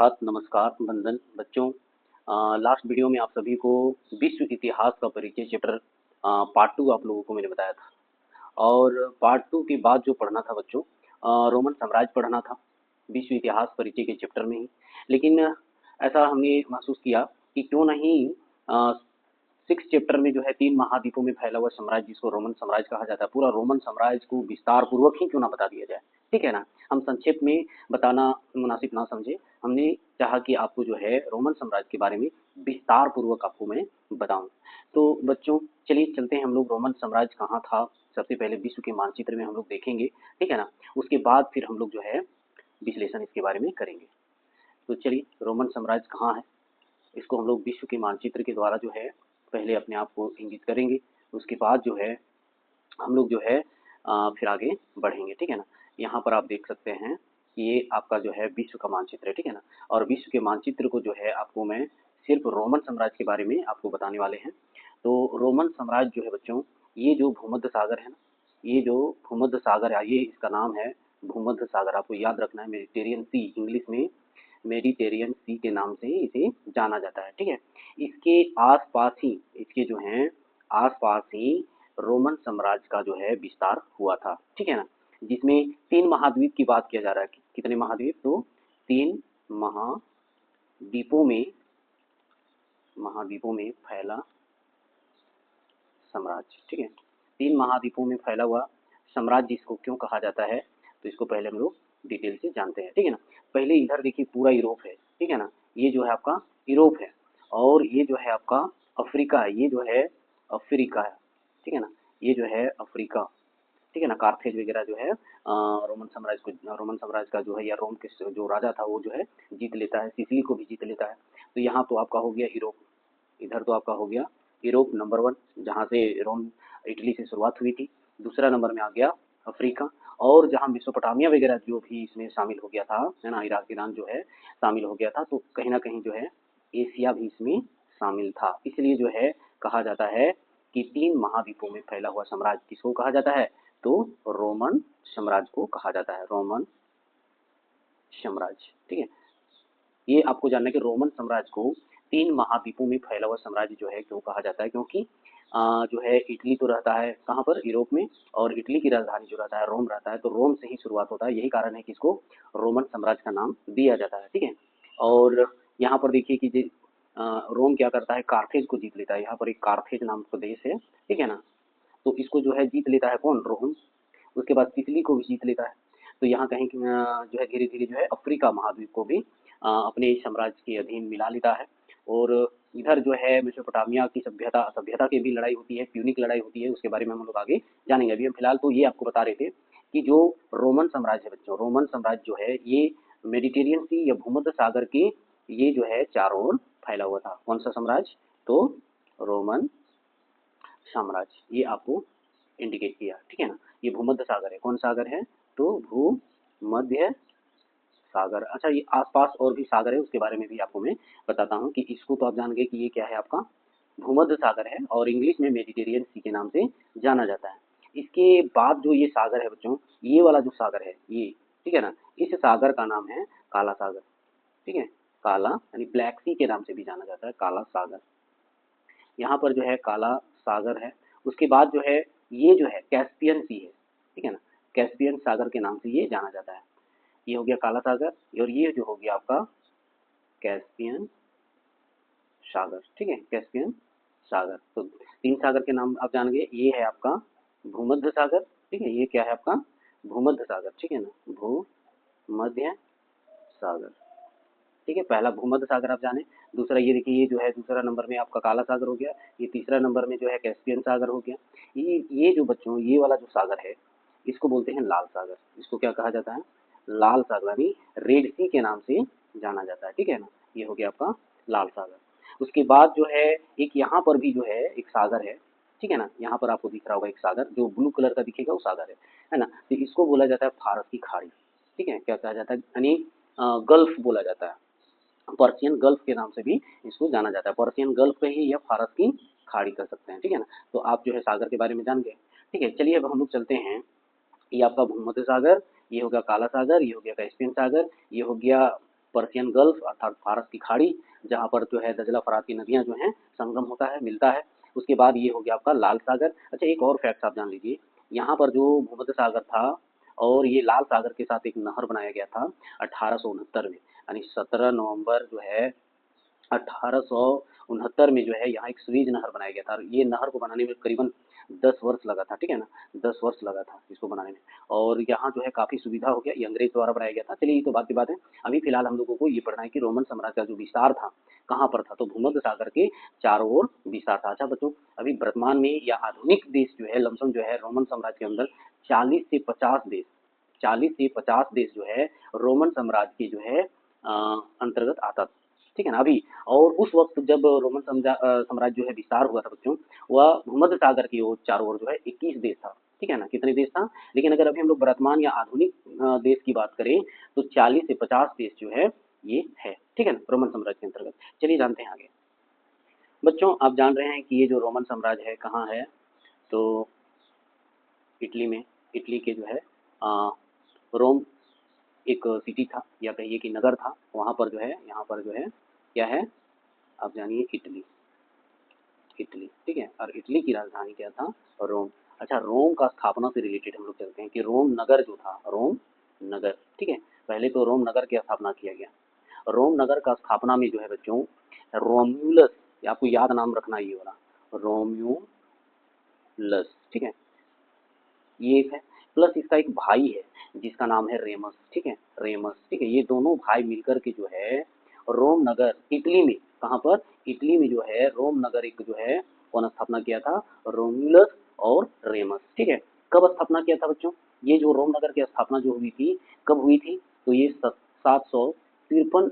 सुप्रभात, नमस्कार, वंदन बच्चों। लास्ट वीडियो में आप सभी को विश्व इतिहास का परिचय चैप्टर पार्ट 2 आप लोगों को मैंने बताया था। और पार्ट 2 के बाद जो पढ़ना था बच्चों, रोमन साम्राज्य पढ़ना था विश्व इतिहास परिचय के चैप्टर में ही। लेकिन ऐसा हमने महसूस किया कि क्यों नहीं 6 चैप्टर में जो है 3 महाद्वीपों में फैला हुआ साम्राज्य जिसको रोमन साम्राज्य कहा जाता है, पूरा रोमन साम्राज्य को विस्तार पूर्वक ही क्यों ना बता दिया जाए। ठीक है ना, हम संक्षेप में बताना मुनासिब ना समझे। हमने चाहा कि आपको जो है रोमन साम्राज्य के बारे में विस्तार पूर्वक आपको मैं बताऊं। तो बच्चों चलिए चलते हैं हम लोग। रोमन साम्राज्य कहाँ था, सबसे पहले विश्व के मानचित्र में हम लोग देखेंगे। ठीक है ना, उसके बाद फिर हम लोग जो है विश्लेषण इसके बारे में करेंगे। तो चलिए, रोमन साम्राज्य कहाँ है, इसको हम लोग विश्व के मानचित्र के द्वारा जो है पहले अपने आप को इंगित करेंगे। उसके बाद जो है हम लोग जो है फिर आगे बढ़ेंगे। ठीक है ना, यहाँ पर आप देख सकते हैं कि ये आपका जो है विश्व का मानचित्र है। ठीक है ना, और विश्व के मानचित्र को जो है आपको मैं सिर्फ रोमन साम्राज्य के बारे में आपको बताने वाले हैं। तो रोमन साम्राज्य जो है बच्चों, ये जो भूमध्य सागर है ना, ये जो भूमध्य सागर है, ये इसका नाम है भूमध्य सागर। आपको याद रखना है, मेडिटेरियन सी, इंग्लिश में मेडिटेरियन सी के नाम से इसे जाना जाता है। ठीक है, इसके आसपास ही, इसके जो हैं आसपास ही रोमन साम्राज्य का जो है विस्तार हुआ था। ठीक है ना, जिसमें 3 महाद्वीप की बात किया जा रहा है। कितने महाद्वीप? तो 3 महाद्वीपों में फैला साम्राज्य। ठीक है, 3 महाद्वीपों में फैला हुआ साम्राज्य इसको क्यों कहा जाता है, तो इसको पहले हम लोग डिटेल से जानते हैं। ठीक है ना, पहले इधर देखिए पूरा यूरोप है। ठीक है ना, ये जो है आपका यूरोप है, और ये जो है आपका अफ्रीका है, ये जो है अफ्रीका है। ठीक है ना, ये जो है अफ्रीका। ठीक है ना, कार्थेज वगैरह जो है रोमन साम्राज्य का जो है, या रोम के जो राजा था वो जो है जीत लेता है, सिसिली को भी जीत लेता है। तो यहाँ तो आपका हो गया यूरोप, इधर तो आपका हो गया यूरोप नंबर 1, जहाँ से रोम इटली से शुरुआत हुई थी। दूसरा नंबर में आ गया अफ्रीका, और जहाँ मेसोपोटामिया वगैरह जो भी इसमें शामिल हो गया था, है ना, इराक ईरान जो है शामिल हो गया था। तो कहीं ना कहीं जो है एशिया भी इसमें शामिल था। इसलिए जो है कहा जाता है कि 3 महाद्वीपों में फैला हुआ साम्राज्य किसको कहा जाता है, तो रोमन साम्राज्य को कहा जाता है, रोमन साम्राज्य। ठीक है, ये आपको जानना है कि रोमन साम्राज्य को 3 महाद्वीपों में फैला हुआ साम्राज्य जो है क्यों कहा जाता है, क्योंकि जो है इटली तो रहता है कहाँ पर, यूरोप में, और इटली की राजधानी जो रहता है रोम रहता है। तो रोम से ही शुरुआत होता है, यही कारण है कि इसको रोमन साम्राज्य का नाम दिया जाता है। ठीक है, और यहाँ पर देखिए कि रोम क्या करता है, कार्थेज को जीत लेता है। यहाँ पर एक कार्थेज नाम का देश है। ठीक है ना, तो इसको जो है जीत लेता है कौन, रोम। उसके बाद सिसिली को भी जीत लेता है। तो यहाँ कहीं जो है धीरे धीरे जो है अफ्रीका महाद्वीप को भी अपने साम्राज्य के अधीन मिला लेता है। और इधर जो है मेसोपोटामिया की सभ्यता सभ्यता की भी लड़ाई होती है, प्यूनिक लड़ाई होती है, उसके बारे में हम लोग आगे जानेंगे। अभी हम फिलहाल तो ये आपको बता रहे थे कि जो रोमन साम्राज्य है बच्चों, रोमन साम्राज्य जो है ये मेडिटेरियन सी या भूमध्य सागर के ये जो है चारों ओर फैला हुआ था। कौन सा साम्राज्य, तो रोमन साम्राज्य, ये आपको इंडिकेट किया। ठीक है ना, ये भूमध्य सागर है। कौन सागर है, तो भूमध्य सागर। अच्छा, ये आसपास और भी सागर है, उसके बारे में भी आपको मैं बताता हूँ कि इसको तो आप जान गए कि ये क्या है, आपका भूमध्य सागर है, और इंग्लिश में मेडिटेरियन सी के नाम से जाना जाता है। इसके बाद जो ये सागर है बच्चों, ये वाला जो सागर है ये, ठीक है ना, इस सागर का नाम है काला सागर। ठीक है, काला यानी ब्लैक सी के नाम से भी जाना जाता है, काला सागर। यहाँ पर जो है काला सागर है। उसके बाद जो है ये जो है कैस्पियन सी है। ठीक है ना, कैस्पियन सागर के नाम से ये जाना जाता है। ये हो गया काला सागर, और ये जो हो गया आपका कैस्पियन सागर। ठीक है, कैस्पियन सागर। तो 3 सागर के नाम आप जान गए। ये है आपका भूमध्य सागर। ठीक है, ये क्या है आपका भूमध्य सागर। ठीक है ना, भूमध्य सागर। ठीक है, पहला भूमध्य सागर आप जाने। दूसरा ये देखिए, ये जो है दूसरा नंबर में आपका काला सागर हो गया। ये तीसरा नंबर में जो है कैस्पियन सागर हो गया। ये जो बच्चों, ये वाला जो सागर है इसको बोलते हैं लाल सागर। इसको क्या कहा जाता है, लाल सागर, यानी रेड सी के नाम से जाना जाता है। ठीक है ना, ये हो गया आपका लाल सागर। उसके बाद जो है एक यहाँ पर भी जो है एक सागर है। ठीक है ना, यहाँ पर आपको दिख रहा होगा एक सागर, जो ब्लू कलर का दिखेगा वो सागर है ना। तो इसको बोला जाता है फारस की खाड़ी। ठीक है, क्या कहा जाता है, यानी गल्फ बोला जाता है। पर्शियन गल्फ के नाम से भी इसको जाना जाता है। पर्शियन गल्फ कहिए या फारस की खाड़ी कर सकते हैं। ठीक है ना, तो आप जो है सागर के बारे में जान गए। ठीक है, चलिए अब हम लोग चलते हैं। ये आपका भूमध्य सागर, ये हो गया काला सागर, ये हो गया कैस्पियन सागर, ये हो गया पर्शियन गल्फ अर्थात फारस की खाड़ी, जहाँ पर जो है दजला फरात की नदियाँ जो हैं संगम होता है, मिलता है। उसके बाद ये हो गया आपका लाल सागर। अच्छा, एक और फैक्ट आप जान लीजिए, यहाँ पर जो भूमध्य सागर था और ये लाल सागर के साथ एक नहर बनाया गया था 1869 में, यानी 17 नवंबर जो है 1869 में जो है यहाँ एक स्वीज नहर बनाया गया था। ये नहर को बनाने में करीबन 10 वर्ष लगा था, ठीक है ना, 10 वर्ष लगा था इसको बनाने में। और यहाँ जो है काफ़ी सुविधा हो गया, ये अंग्रेज द्वारा बनाया गया था। चलिए ये तो बात की बात है। अभी फिलहाल हम लोगों को ये पढ़ना है कि रोमन साम्राज्य का जो विस्तार था कहाँ पर था, तो भूमध्य सागर के चारों ओर विस्तार था। अच्छा बच्चों, अभी वर्तमान में या आधुनिक देश जो है लमसम जो है रोमन साम्राज्य के अंदर 40 से 50 देश, 40 से 50 देश जो है रोमन साम्राज्य के जो है अंतर्गत आता था, ठीक है ना अभी। और उस वक्त जब रोमन साम्राज्य जो है विस्तार हुआ था बच्चों, वह भूमध्य सागर की ओर चारों ओर जो है 21 देश था, ठीक है ना, कितने देश था। लेकिन अगर अभी हम लोग वर्तमान या आधुनिक देश की बात करें तो 40 से 50 देश जो है ये है, ठीक है ना, रोमन साम्राज्य के अंतर्गत। चलिए जानते हैं आगे। बच्चों आप जान रहे हैं कि ये जो रोमन साम्राज्य है कहाँ है, तो इटली में। इटली के जो है रोम एक सिटी था या कहिए कि नगर था, वहाँ पर जो है, यहाँ पर जो है क्या है आप जानिए, इटली। इटली, ठीक है, और इटली की राजधानी क्या था, रोम। अच्छा, रोम का स्थापना से रिलेटेड हम लोग चलते हैं कि रोम नगर जो था, रोम नगर, ठीक है, पहले तो रोम नगर की स्थापना किया गया। रोम नगर का स्थापना में जो है बच्चों रोम्यूलस, आपको याद नाम रखना ये वाला, रोम्यूलस, ठीक है, ये एक है। प्लस इसका एक भाई है जिसका नाम है रेमस, ठीक है, रेमस, ठीक है। ये दोनों भाई मिलकर के जो है रोम नगर इटली में, कहाँ पर, इटली में जो है रोम नगर एक जो है कौन स्थापना किया था, रोम्यूलस और रेमस, ठीक है। कब स्थापना किया था बच्चों, ये जो रोम नगर की स्थापना जो हुई थी कब हुई थी, तो ये 753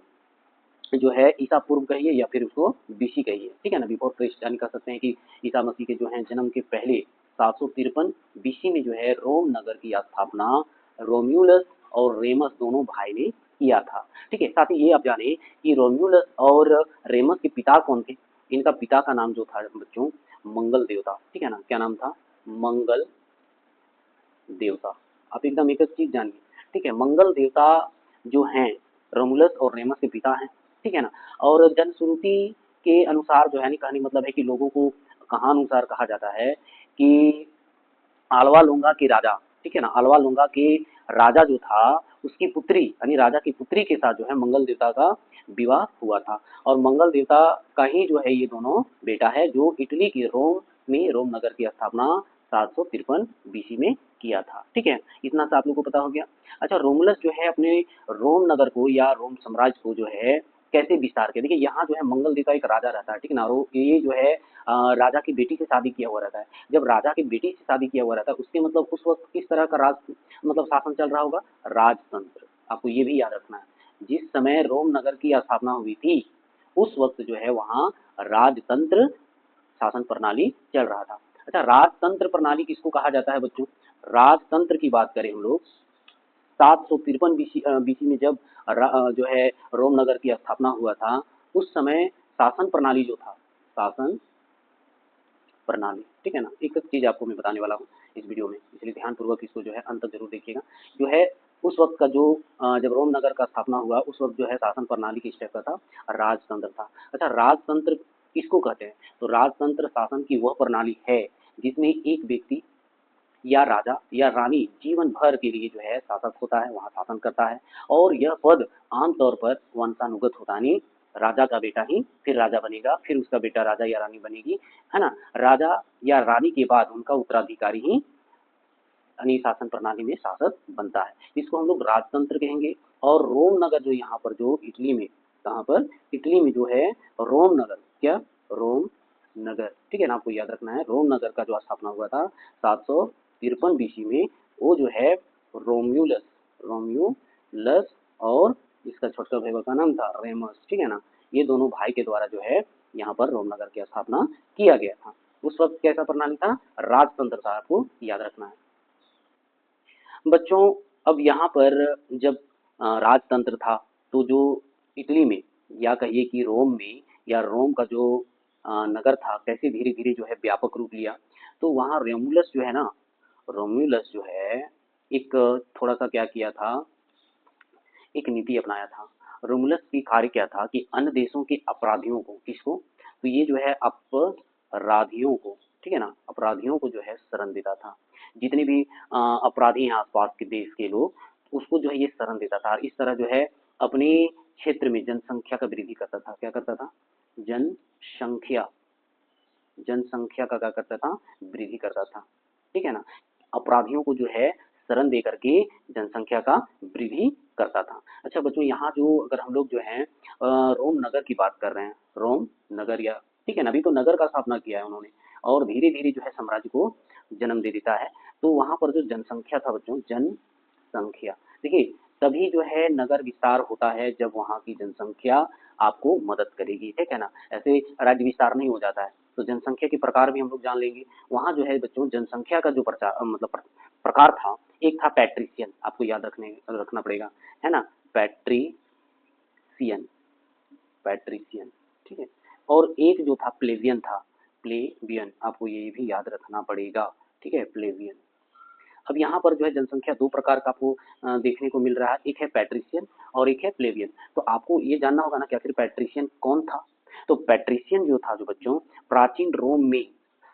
जो है ईसा पूर्व कहिए या फिर उसको बीसी कहिए, ठीक है ना, बिफोर क्राइस्ट, यानी कह सकते हैं कि ईसा मसीह के जो है जन्म के पहले 753 बीसी में जो है रोम नगर की स्थापना रोम्यूलस और रेमस दोनों भाई ने किया था, ठीक है। साथ ही ये आप जाने कि रोम्यूलस और रेमस के पिता कौन थे। इनका पिता का नाम जो था बच्चों मंगल देवता, ठीक है ना, क्या नाम था, मंगल देवता। आप एकदम एक एक चीज जानिए, ठीक है, मंगल देवता जो हैं रोमुलस और रेमस के पिता हैं, ठीक है ना। और जनश्रुति के अनुसार जो है, कहानी मतलब है कि लोगों को कहानुसार कहा जाता है कि आलवा लोंगा के राजा, ठीक है ना, आलवा लोंगा के राजा जो था उसकी पुत्री, यानी राजा की पुत्री के साथ जो है मंगल देवता का विवाह हुआ था। और मंगल देवता का ही जो है ये दोनों बेटा है जो इटली के रोम में रोम नगर की स्थापना 753 बीसी में किया था, ठीक है। इतना सा आप लोगों को पता हो गया। अच्छा, रोमुलस जो है अपने रोम नगर को या रोम साम्राज्य को जो है कैसे विस्तार किया, देखिए यहाँ जो है मंगल देवता एक राजा रहता है, ठीक है ना, और ये जो है राजा की बेटी से शादी किया हुआ रहता है। जब राजा की बेटी से शादी किया हुआ रहता है उसके मतलब उस वक्त किस तरह का राज मतलब शासन चल रहा होगा, राजतंत्र। आपको ये भी याद रखना है, जिस समय रोम नगर की स्थापना हुई थी उस वक्त जो है वहाँ राजतंत्र शासन प्रणाली चल रहा था। अच्छा, राजतंत्र प्रणाली किसको कहा जाता है बच्चों, राजतंत्र की बात करें हम लोग 753 बीसी में जब जो है रोम नगर की स्थापना हुआ था उस समय शासन प्रणाली जो था, शासन प्रणाली, ठीक है ना, एक एक चीज आपको मैं बताने वाला हूँ इस वीडियो में, इसलिए ध्यानपूर्वक इसको जो है अंत तक जरूर देखिएगा। जो है उस वक्त का जो जब रोम नगर का स्थापना हुआ उस वक्त जो है शासन प्रणाली किस टाइप का था, राजतंत्र था। अच्छा, राजतंत्र किसको कहते हैं, तो राजतंत्र शासन की वह प्रणाली है जिसमें एक व्यक्ति या राजा या रानी जीवन भर के लिए जो है शासक होता है, वहाँ शासन करता है। और यह पद आमतौर पर वंशानुगत होता नहीं, राजा का बेटा ही फिर राजा बनेगा, फिर उसका बेटा राजा या रानी बनेगी, है ना। राजा या रानी के बाद उनका उत्तराधिकारी ही यानी शासन प्रणाली में शासक बनता है, इसको हम लोग राजतंत्र कहेंगे। और रोम नगर जो यहाँ पर जो इटली में, कहाँ पर, इटली में जो है रोम नगर, क्या, रोम नगर, ठीक है ना, आपको याद रखना है रोम नगर का जो स्थापना हुआ था 753 बीसी में, वो जो है रोम्यूलस, रोम्यूलस और इसका छोटा भाई का नाम था रेमस, ठीक है ना, ये दोनों भाई के द्वारा जो है यहाँ पर रोम नगर की स्थापना किया गया था। उस वक्त कैसा प्रणाली था, राजतंत्र था, आपको याद रखना है बच्चों। अब यहाँ पर जब राजतंत्र था तो जो इटली में या कहिए कि रोम में या रोम का जो नगर था कैसे धीरे धीरे जो है व्यापक रूप लिया, तो वहाँ रोमुलस जो है ना, रोमुलस जो है एक थोड़ा सा क्या किया था, एक नीति अपनाया था। रोमुलस की कार्य क्या था कि अन्य देशों के अपराधियों को, किसको, तो ये जो है अपराधियों को, ठीक है ना, अपराधियों को जो है शरण देता था। जितने भी अपराधी हैं आसपास के देश के लोग, उसको जो है ये शरण देता था। और इस तरह जो है अपने क्षेत्र में जनसंख्या का वृद्धि करता था। क्या करता था? जनसंख्या, जनसंख्या का क्या करता था? वृद्धि करता था, ठीक है ना। अपराधियों को जो है शरण दे करके जनसंख्या का वृद्धि करता था। अच्छा बच्चों, यहाँ जो अगर हम लोग जो है रोम नगर की बात कर रहे हैं, रोम नगर, या ठीक है ना, अभी तो नगर का स्थापना किया है उन्होंने और धीरे धीरे जो है साम्राज्य को जन्म दे देता है। तो वहां पर जो जनसंख्या था बच्चों, जनसंख्या, देखिए तभी जो है नगर विस्तार होता है जब वहाँ की जनसंख्या आपको मदद करेगी, ठीक है ना। ऐसे राज्य विस्तार नहीं हो जाता है। तो जनसंख्या के प्रकार भी हम लोग जान लेंगे। वहाँ जो है बच्चों जनसंख्या का जो प्रचार मतलब प्रकार था, एक था पैट्रिशियन, आपको याद रखना पड़ेगा, है ना, पैट्रिशियन, पैट्रिशियन, ठीक है। और एक जो था प्लेबियन था, प्लेबियन, आपको ये भी याद रखना पड़ेगा, ठीक है, प्लेबियन। अब यहाँ पर जो है जनसंख्या दो प्रकार का आपको देखने को मिल रहा है, एक है पैट्रिशियन और एक है प्लेबियन। तो आपको ये जानना होगा ना कि आखिर पैट्रिशियन कौन था। तो पैट्रिशियन जो था जो बच्चों, प्राचीन रोम में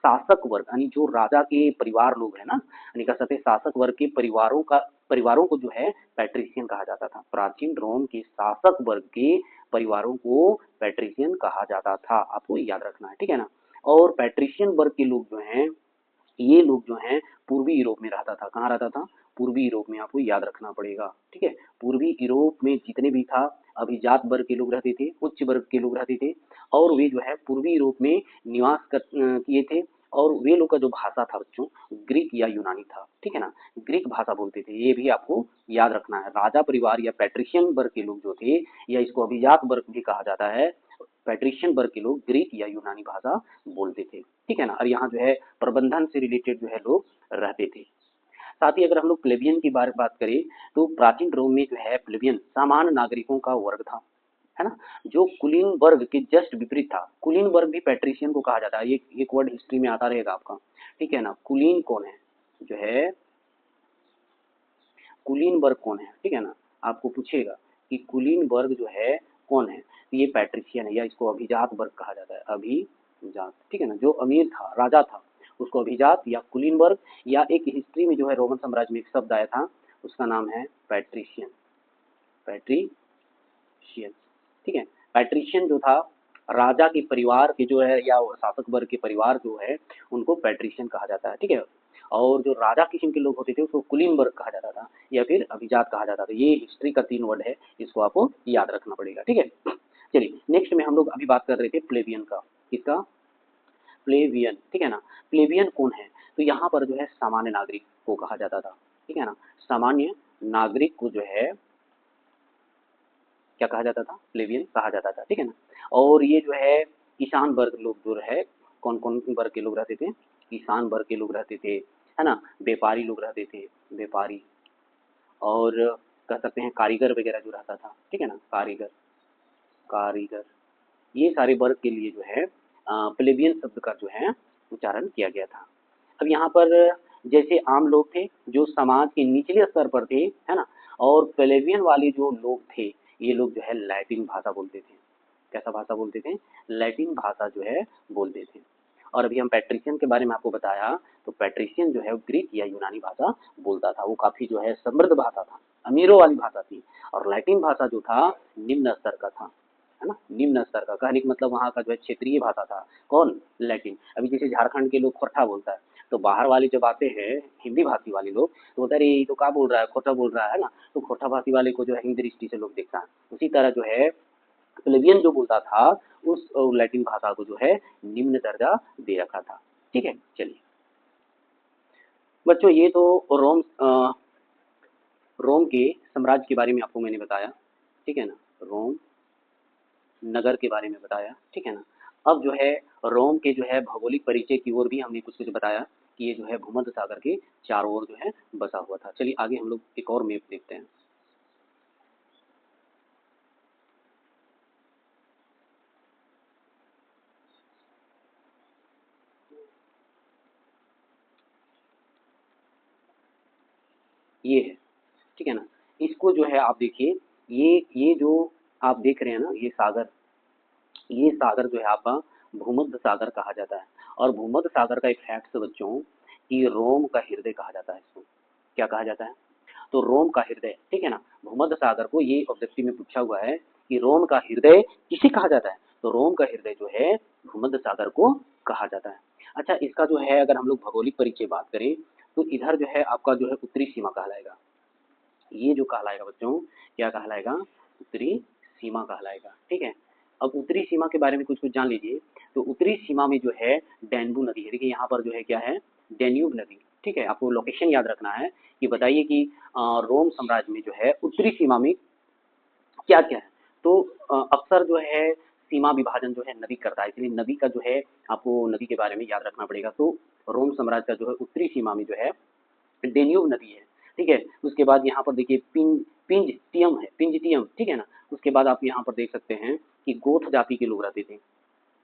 शासक वर्ग, यानी जो राजा के परिवार लोग है ना, यानी कह सकते हैं शासक वर्ग के परिवारों को जो है पैट्रिशियन कहा जाता था। प्राचीन रोम के शासक वर्ग के परिवारों को पैट्रिशियन कहा जाता था, आपको याद रखना है, ठीक है ना। और पैट्रिशियन वर्ग के लोग जो हैं, ये लोग जो हैं पूर्वी यूरोप में रहता था। कहाँ रहता था? पूर्वी यूरोप में, आपको याद रखना पड़ेगा, ठीक है। पूर्वी यूरोप में जितने भी था अभिजात वर्ग के लोग रहते थे, उच्च वर्ग के लोग रहते थे, और वे जो है पूर्वी यूरोप में किए थे। और वे लोग का जो भाषा था बच्चों, ग्रीक या यूनानी था, ठीक है ना, ग्रीक भाषा बोलते थे। ये भी आपको याद रखना है। राजा परिवार या पैट्रिशियन वर्ग के लोग जो थे, या इसको अभिजात वर्ग भी कहा जाता है, पैट्रिशियन वर्ग के लोग ग्रीक या यूनानी भाषा बोलते थे, ठीक है ना। और यहाँ जो है प्रबंधन से रिलेटेड जो है लोग रहते थे। साथ ही अगर हम लोग प्लेबियन की बात करें, तो प्राचीन रोम में जो है प्लेबियन सामान्य नागरिकों का वर्ग था, है ना, जो कुलीन वर्ग के जस्ट विपरीत था। कुलीन वर्ग भी पैट्रिशियन को कहा जाता है। ये एक वर्ड हिस्ट्री में आता रहेगा आपका, ठीक है ना। कुलीन कौन है जो है, कुलीन वर्ग कौन है, ठीक है ना, आपको पूछेगा कि कुलीन वर्ग जो है कौन है, तो ये पैट्रिशियन है, या इसको अभिजात वर्ग कहा जाता है, अभिजात, ठीक है ना। जो अमीर था, राजा था, उसको अभिजात या कुलीन वर्ग, या एक हिस्ट्री में जो है रोमन साम्राज्य में एक शब्द आया था, उसका नाम है पैट्रिशियन, पैट्रिशियन, ठीक है। पैट्रिशियन जो था, राजा के परिवार के जो है या शासक वर्ग के परिवार जो है, उनको पैट्रिशियन कहा जाता है, ठीक है। और जो राजा किस्म के लोग होते थे उसको कुलीन वर्ग कहा जाता था, या फिर अभिजात कहा जाता था। ये हिस्ट्री का 3 वर्ड है, इसको आपको याद रखना पड़ेगा, ठीक है। चलिए नेक्स्ट में हम लोग अभी बात कर रहे थे प्लेबियन का, किसका? प्लेबियन, ठीक है ना। प्लेबियन कौन है? तो यहाँ पर जो है सामान्य नागरिक को कहा जाता था, ठीक है ना। सामान्य नागरिक को जो है क्या कहा जाता था? प्लेबियन कहा जाता था, ठीक है ना। और ये जो है किसान वर्ग लोग जो है, कौन कौन वर्ग के लोग रहते थे? किसान वर्ग के लोग रहते थे, है ना, व्यापारी लोग रहते थे, व्यापारी, और कह सकते हैं कारीगर वगैरह जो रहता था, ठीक है ना, कारीगर, कारीगर, ये सारे वर्ग के लिए जो है प्लेबियन शब्द का जो है उच्चारण किया गया था। अब यहाँ पर जैसे आम लोग थे जो समाज के निचले स्तर पर थे, है ना, और प्लेबियन वाले जो लोग थे, ये लोग जो है लैटिन भाषा बोलते थे। कैसा भाषा बोलते थे? लैटिन भाषा जो है बोलते थे। और अभी हम पैट्रिशियन के बारे में आपको बताया, तो पैट्रिशियन जो है वो ग्रीक या यूनानी भाषा बोलता था। वो काफी जो है समृद्ध भाषा था, अमीरों वाली भाषा थी। और लैटिन भाषा जो था निम्न स्तर का था, है ना, निम्न स्तर का। कहने का मतलब वहाँ का जो है क्षेत्रीय भाषा था। कौन? लैटिन। अभी जैसे झारखंड के लोग खोरठा बोलता है, तो बाहर वाले जब आते हैं हिंदी भाषी वाले लोग, तो बोलते हैं अरे ये तो क्या बोल रहा है, खोरठा बोल रहा है ना। तो खोरठा भाषी वाले को जो है हिंदी दृष्टि से लोग देखता है। उसी तरह जो है प्लेबियन जो बोलता था, उस लैटिन भाषा को जो है निम्न दर्जा दे रखा था, ठीक है। चलिए बच्चों, ये तो रोम के साम्राज्य के बारे में आपको मैंने बताया, ठीक है ना, रोम नगर के बारे में बताया, ठीक है ना। अब जो है रोम के जो है भौगोलिक परिचय की ओर भी हमने कुछ कुछ बताया कि ये जो है भूमध्य सागर के चारों ओर जो है बसा हुआ था। चलिए आगे हम लोग एक और मैप देखते हैं। ये है, ठीक है ना। इसको जो है आप देखिए, ये जो आप देख रहे हैं ना ये सागर जो है आपका भूमध्य सागर कहा जाता है। और भूमध्य सागर का एक फैक्ट है बच्चों कि रोम का हृदय कहा जाता है इसको। क्या कहा जाता है? तो रोम का हृदय, ठीक है ना। भूमध्य सागर को ये ऑब्जेक्टिव में पूछा हुआ है कि रोम का हृदय किसे कहा जाता है? तो रोम का हृदय जो है भूमध्य सागर को कहा जाता है। अच्छा, इसका जो है अगर हम लोग भौगोलिक परिचय बात करें तो इधर जो है आपका जो है उत्तरी सीमा कहलाएगा। ये जो कहलाएगा बच्चों, क्या कहलाएगा? उत्तरी सीमा कहलाएगा, ठीक है। अब उत्तरी सीमा के बारे में कुछ कुछ जान लीजिए। तो उत्तरी सीमा में जो है डैन्यू नदी है। देखिए यहाँ पर जो है क्या है? डैन्यूब नदी, ठीक है। आपको लोकेशन याद रखना है कि बताइए कि रोम साम्राज्य में जो है उत्तरी सीमा में क्या क्या है। तो अक्सर जो है सीमा विभाजन जो है नदी करता है, इसलिए नदी का जो है आपको नदी के बारे में याद रखना पड़ेगा। तो रोम साम्राज्य का जो है उत्तरी सीमा में जो है डेन्यूब नदी है, ठीक है। उसके बाद यहाँ पर देखिए पिंजटियम है, पिंजटियम, ठीक है ना। उसके बाद आप यहाँ पर देख सकते हैं कि गोथ जाति के लोग रहते थे।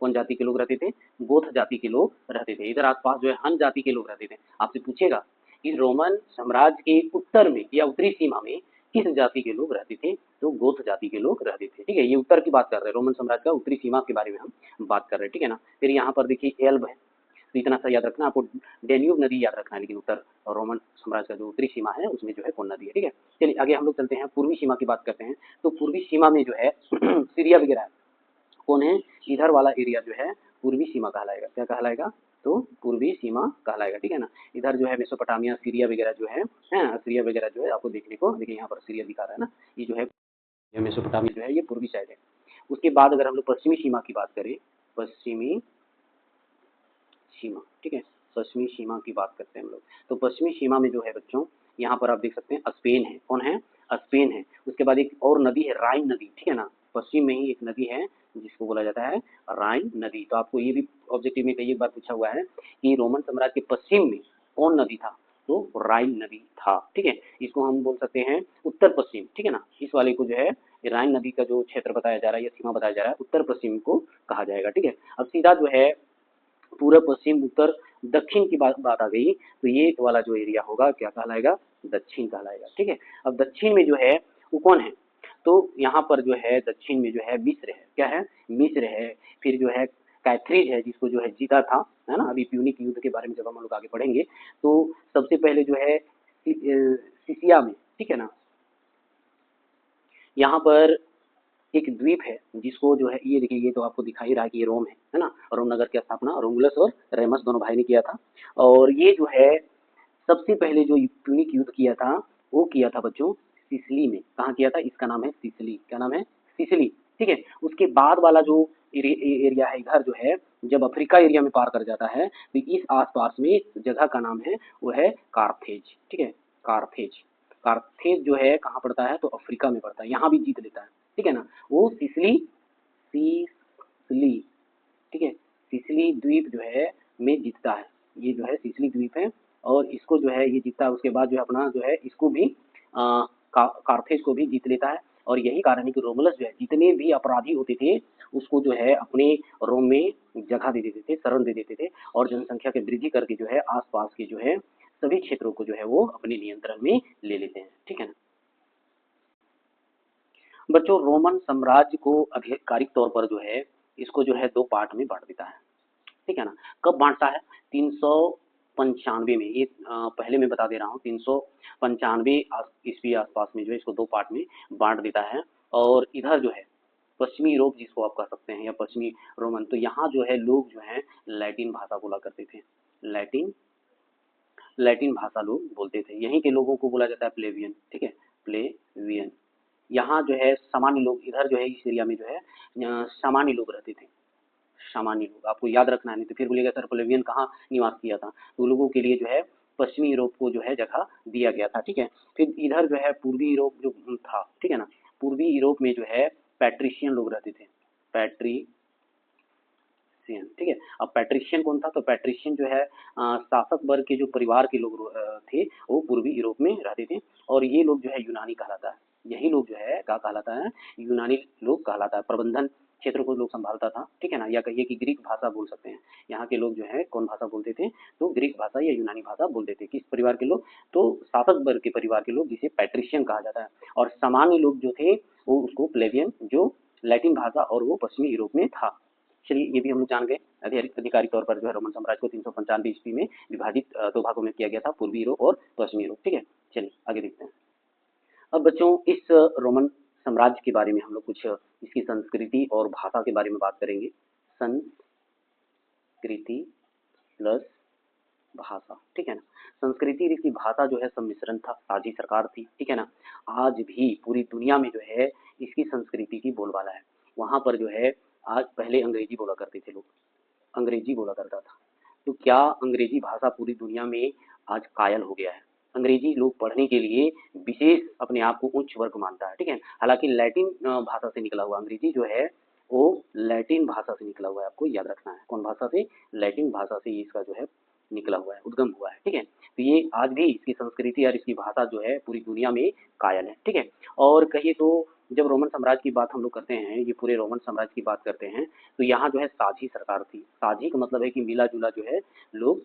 कौन जाति के लोग रहते थे? गोथ जाति के लोग रहते थे। इधर आसपास जो है हन जाति के लोग रहते थे। आपसे पूछेगा कि रोमन साम्राज्य के उत्तर में या उत्तरी सीमा में किस जाति के लोग रहते थे? तो गोथ जाति के लोग रहते थे, ठीक है। ये उत्तर की बात कर रहे हैं, रोमन साम्राज्य का उत्तरी सीमा के बारे में हम बात कर रहे हैं, ठीक है ना। फिर यहाँ पर देखिए एल्ब है, तो इतना सा याद रखना आपको। डेन्यूब नदी याद रखना है, लेकिन उत्तर और रोमन साम्राज्य का जो उत्तरी सीमा है उसमें जो है कौन नदी है, ठीक है। चलिए आगे हम लोग चलते हैं, पूर्वी सीमा की बात करते हैं। तो पूर्वी सीमा में जो है सीरिया वगैरह कौन है? इधर वाला एरिया जो है पूर्वी सीमा कहलाएगा। क्या कहलाएगा? तो पूर्वी सीमा कहलाएगा, ठीक है ना। इधर जो है मेसोपोटामिया, सीरिया वगैरह जो है, सीरिया वगैरह जो है आपको देखने को, देखिए यहाँ पर सीरिया दिखा रहा है ना, ये जो है मेसोपोटामिया जो है ये पूर्वी साइड है। उसके बाद अगर हम लोग पश्चिमी सीमा की बात करें, पश्चिमी सीमा, ठीक है, पश्चिमी सीमा की बात करते हैं हम लोग। तो पश्चिमी सीमा में जो है बच्चों, यहाँ पर आप देख सकते हैं स्पेन है। कौन है? स्पेन है। उसके बाद एक और नदी है राइन नदी, ठीक है ना। पश्चिम में ही एक नदी है जिसको बोला जाता है राइन नदी। तो आपको ये भी ऑब्जेक्टिव में कई बार पूछा हुआ है कि रोमन साम्राज्य के पश्चिम में कौन नदी था? तो राइन नदी था, ठीक है। इसको हम बोल सकते हैं उत्तर पश्चिम, ठीक है ना। इस वाले को जो है राइन नदी का जो क्षेत्र बताया जा रहा है या सीमा बताया जा रहा है उत्तर पश्चिम को कहा जाएगा, ठीक है। अब सीधा जो है पूर्व पश्चिम उत्तर दक्षिण की बात आ गई, तो ये वाला जो एरिया होगा क्या कहलाएगा? दक्षिण कहलाएगा, ठीक है। अब दक्षिण में जो है वो कौन है? तो यहाँ पर जो है दक्षिण में जो है मिस्र है। क्या है? मिस्र है। फिर जो है कैथरीज है, जिसको जो है जीता था, है ना। अभी प्यूनिक युद्ध के बारे में जब हम लोग आगे पढ़ेंगे तो सबसे पहले जो है सिसिया में, ठीक है ना, यहाँ पर एक द्वीप है जिसको जो है ये देखिए, ये तो आपको दिखा ही रहा है कि ये रोम है ना। रोम नगर की स्थापना रोमुलस और रेमस दोनों भाई ने किया था। और ये जो है सबसे पहले जो प्यूनिक युद्ध किया था वो किया था बच्चों सिसिली में। कहाँ किया था? इसका नाम है सिसिली। क्या नाम है? सिसिली, ठीक है। उसके बाद वाला जो एरिया है इधर जो है, जब अफ्रीका एरिया में पार कर जाता है तो इस आसपास में जगह का नाम है वो है कार्थेज, ठीक है। कार्थेज, कार्थेज जो है कहाँ पड़ता है? तो अफ्रीका में पड़ता है। यहाँ भी जीत लेता है, ठीक है ना। वो सिसिली, ठीक है, सिसिली द्वीप जो है में जीतता है। ये जो है सिसिली द्वीप है और इसको जो है ये जीतता है। उसके बाद जो है अपना जो है इसको भी कार्थेज को भी जीत लेता है। और यही कारण है कि रोमुलस जो है जितने भी अपराधी होते थे उसको जो है अपने रोम में जगह दे देते थे, शरण दे देते थे और जनसंख्या की वृद्धि करके जो है आसपास के जो है सभी क्षेत्रों को जो है वो अपने नियंत्रण में ले लेते हैं, ठीक है ना। बच्चों रोमन साम्राज्य को आधिकारिक तौर पर जो है इसको जो है दो पार्ट में बांट देता है, ठीक है ना। कब बांटता है? 395 में। ये पहले मैं बता दे रहा हूँ, 395 ईस्वी आसपास में जो है इसको दो पार्ट में बांट देता है। और इधर जो है पश्चिमी यूरोप जिसको आप कह सकते हैं या पश्चिमी रोमन, तो यहाँ जो है लोग जो है लैटिन भाषा बोला करते थे। लैटिन लैटिन भाषा लोग बोलते थे। यहीं के लोगों को बोला जाता है प्लेवियन, ठीक है, प्लेवियन। यहाँ जो है सामान्य लोग, इधर जो है इस एरिया में जो है सामान्य लोग रहते थे। सामान्य लोग आपको याद रखना है, नहीं तो फिर बोलिएगा सर प्लेवियन कहाँ निवास किया था। तो लोगों के लिए जो है पश्चिमी यूरोप को जो है जगह दिया गया था, ठीक है। फिर इधर जो है पूर्वी यूरोप जो था, ठीक है ना, पूर्वी यूरोप में जो है पैट्रिशियन लोग रहते थे। पैट्रिशियन, ठीक है। अब पैट्रिशियन कौन था? तो पैट्रिशियन जो है शासक वर्ग के जो परिवार के लोग थे वो पूर्वी यूरोप में रहते थे। और ये लोग जो है यूनानी कहलाता है। यही लोग जो है क्या कहलाता है? यूनानी लोग कहलाता है। प्रबंधन क्षेत्रों को लोग संभालता था, ठीक है ना, या कहिए कि ग्रीक भाषा बोल सकते हैं। यहाँ के लोग जो है कौन भाषा बोलते थे, तो ग्रीक भाषा या यूनानी भाषा बोलते थे। किस परिवार के लोग, तो शासक वर्ग के परिवार के लोग, जिसे पैट्रिशियन कहा जाता है। और सामान्य लोग जो थे वो उसको प्लेबियन, जो लैटिन भाषा और वो पश्चिमी यूरोप में था। चलिए ये भी हम लोग जान गए। आधिकारिक तौर पर जो है रोमन साम्राज्य को 395 ईस्वी में विभाजित दो भागों में किया गया था, पूर्वी यूरोप और पश्चिमी यूरोप, ठीक है। चलिए आगे देखते हैं। अब बच्चों इस रोमन साम्राज्य के बारे में हम लोग कुछ इसकी संस्कृति और भाषा के बारे में बात करेंगे। संस्कृति प्लस भाषा, ठीक है ना। संस्कृति और इसकी भाषा जो है सम्मिश्रण था, साझी सरकार थी, ठीक है ना। आज भी पूरी दुनिया में जो है इसकी संस्कृति की बोलबाला है। वहाँ पर जो है आज पहले अंग्रेजी बोला करते थे लोग, अंग्रेजी बोला करता था। तो क्या अंग्रेजी भाषा पूरी दुनिया में आज कायल हो गया है? अंग्रेजी लोग पढ़ने के लिए विशेष अपने आप को उच्च वर्ग मानता है, ठीक है। हालांकि लैटिन भाषा से निकला हुआ अंग्रेजी जो है वो लैटिन भाषा से निकला हुआ है, आपको याद रखना है। कौन भाषा से? लैटिन भाषा से ये इसका जो है निकला हुआ है, उद्गम हुआ है, ठीक है। तो ये आज भी इसकी संस्कृति और इसकी भाषा जो है पूरी दुनिया में कायल है, ठीक है। और कहिए तो जब रोमन साम्राज्य की बात हम लोग करते हैं, ये पूरे रोमन साम्राज्य की बात करते हैं, तो यहाँ जो है साझी सरकार थी। साझी का मतलब है कि मिला जुला जो है लोग।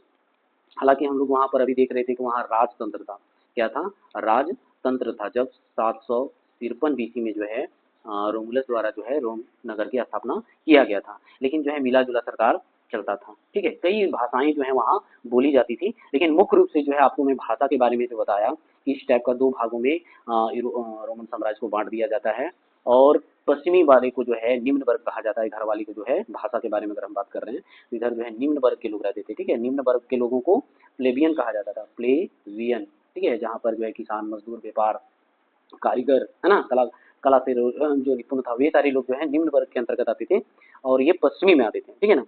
हालांकि हम लोग वहाँ पर अभी देख रहे थे कि वहाँ राजतंत्र था। क्या था? राजतंत्र था। जब 753 बीसी में जो है रोमुलस द्वारा जो है रोम नगर की स्थापना किया गया था, लेकिन जो है मिला जुला सरकार चलता था, ठीक है। कई भाषाएं जो है वहाँ बोली जाती थी, लेकिन मुख्य रूप से जो है आपको मैं भाषा के बारे में जो बताया कि इस टाइप का दो भागों में रोमन साम्राज्य को बांट दिया जाता है। और पश्चिमी वाले को जो है निम्न वर्ग कहा जाता है, घर वाले को जो है भाषा के बारे में अगर हम बात कर रहे हैं तो इधर जो है निम्न वर्ग के लोग रहते थे, ठीक है। निम्न वर्ग के लोगों को प्लेबियन कहा जाता था, प्लेबियन, ठीक है। जहाँ पर जो है किसान, मजदूर, व्यापार, कारीगर, है ना, कला कला से जो निपुण था, वे सारे लोग जो है निम्न वर्ग के अंतर्गत आते थे और ये पश्चिमी में आते थे, ठीक है ना।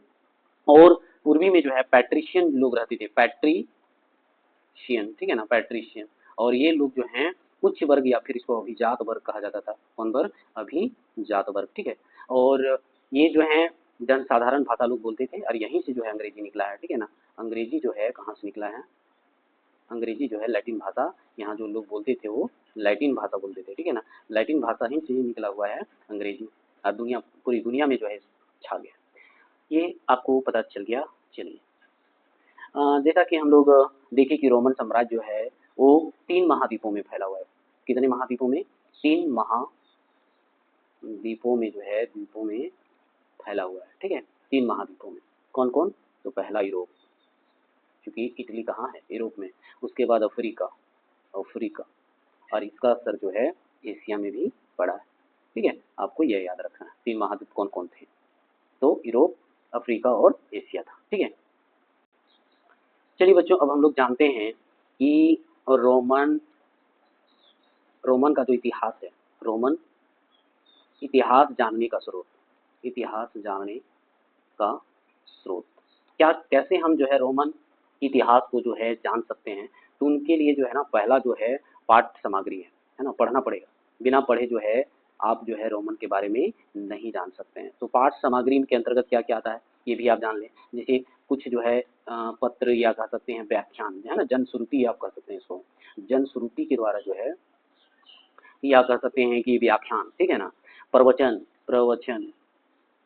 और पूर्वी में जो है पैट्रिशियन लोग रहते थे, पैट्रिशियन, ठीक है ना, पैट्रिशियन। और ये लोग जो हैं उच्च वर्ग या फिर इसको अभिजात वर्ग कहा जाता था। कौन वर्ग? अभिजात वर्ग, ठीक है। और ये जो है जनसाधारण भाषा लोग बोलते थे और यहीं से जो है अंग्रेजी निकला है, ठीक है ना। अंग्रेजी जो है कहाँ से निकला है? अंग्रेजी जो है लैटिन भाषा, यहाँ जो लोग बोलते थे वो लैटिन भाषा बोलते थे, ठीक है ना। लैटिन भाषा ही से ही निकला हुआ है अंग्रेजी, और दुनिया, पूरी दुनिया में जो है छा गया। ये आपको पता चल गया। चलिए जैसा कि हम लोग देखें कि रोमन साम्राज्य जो है वो 3 महाद्वीपों में फैला हुआ है। कितने महाद्वीपों में? 3 महाद्वीपों में जो है, द्वीपों में फैला हुआ है, ठीक है। 3 महाद्वीपों में। कौन कौन? तो पहला यूरोप, क्योंकि इटली कहाँ है? यूरोप में। उसके बाद अफ्रीका, अफ्रीका, और इसका असर जो है एशिया में भी पड़ा है, ठीक है। आपको यह याद रखना है 3 महाद्वीप कौन कौन थे। तो यूरोप, अफ्रीका और एशिया था, ठीक है। चलिए बच्चों अब हम लोग जानते हैं कि रोमन रोमन का जो इतिहास है, रोमन इतिहास जानने का स्रोत, इतिहास जानने का स्रोत क्या, कैसे हम जो है रोमन इतिहास को जो है जान सकते हैं। तो उनके लिए जो है ना पहला जो है पाठ्य सामग्री है ना, पढ़ना पड़ेगा। बिना पढ़े जो है आप जो है रोमन के बारे में नहीं जान सकते हैं। तो पाठ्य सामग्री के अंतर्गत क्या क्या आता है ये भी आप जान लें। जैसे कुछ जो है पत्र या कह सकते हैं व्याख्यान, है ना, जनश्रुति आप कह सकते हैं इसको। जनश्रुति के द्वारा जो है या कह सकते हैं कि व्याख्यान, ठीक है ना, प्रवचन, प्रवचन,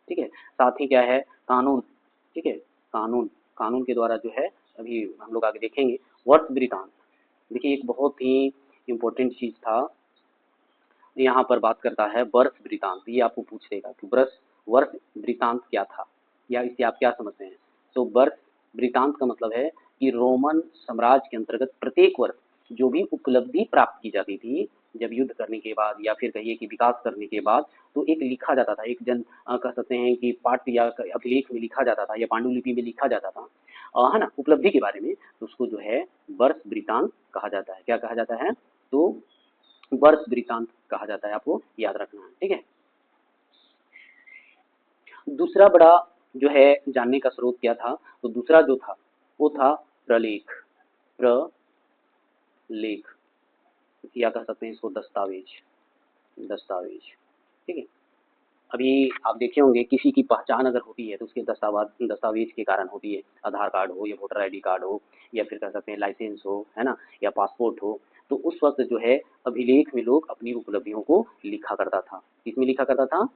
ठीक है। साथ ही क्या है? कानून, ठीक है, कानून, कानून के द्वारा जो है अभी हम लोग आगे देखेंगे। वर्ष वृतांत, देखिए एक बहुत ही इम्पोर्टेंट चीज था, यहाँ पर बात करता है वर्ष वृतांत। ये आपको पूछ देगा कि वर्ष वर्ष वृतांत क्या था या इससे आप क्या समझते हैं। तो वर्ष वृतांत का मतलब है कि रोमन साम्राज्य के अंतर्गत प्रत्येक वर्ष जो भी उपलब्धि प्राप्त की जाती थी, जब युद्ध करने के बाद या फिर कहिए कि विकास करने के बाद, तो एक लिखा जाता था, एक कह सकते हैं कि पाठ्य या अभिलेख में लिखा जाता था या पांडुलिपि में लिखा जाता था, है ना, उपलब्धि के बारे में। तो उसको जो है वर्ष वृतांत कहा जाता है। क्या कहा जाता है? तो वर्ष वृतांत कहा जाता है, आपको याद रखना है, ठीक है। दूसरा बड़ा जो है जानने का स्रोत क्या था? तो दूसरा जो था वो था प्रलेख, प्रलेख या कह सकते हैं इसको दस्तावेज, दस्तावेज, ठीक है। अभी आप देखे होंगे किसी की पहचान अगर होती है तो उसके दस्तावेज के कारण होती है। आधार कार्ड हो या वोटर आईडी कार्ड हो या फिर कह सकते हैं लाइसेंस हो, है ना, या पासपोर्ट हो। तो उस वक्त जो है अभिलेख में लोग अपनी उपलब्धियों को लिखा करता था। किसमें लिखा करता था?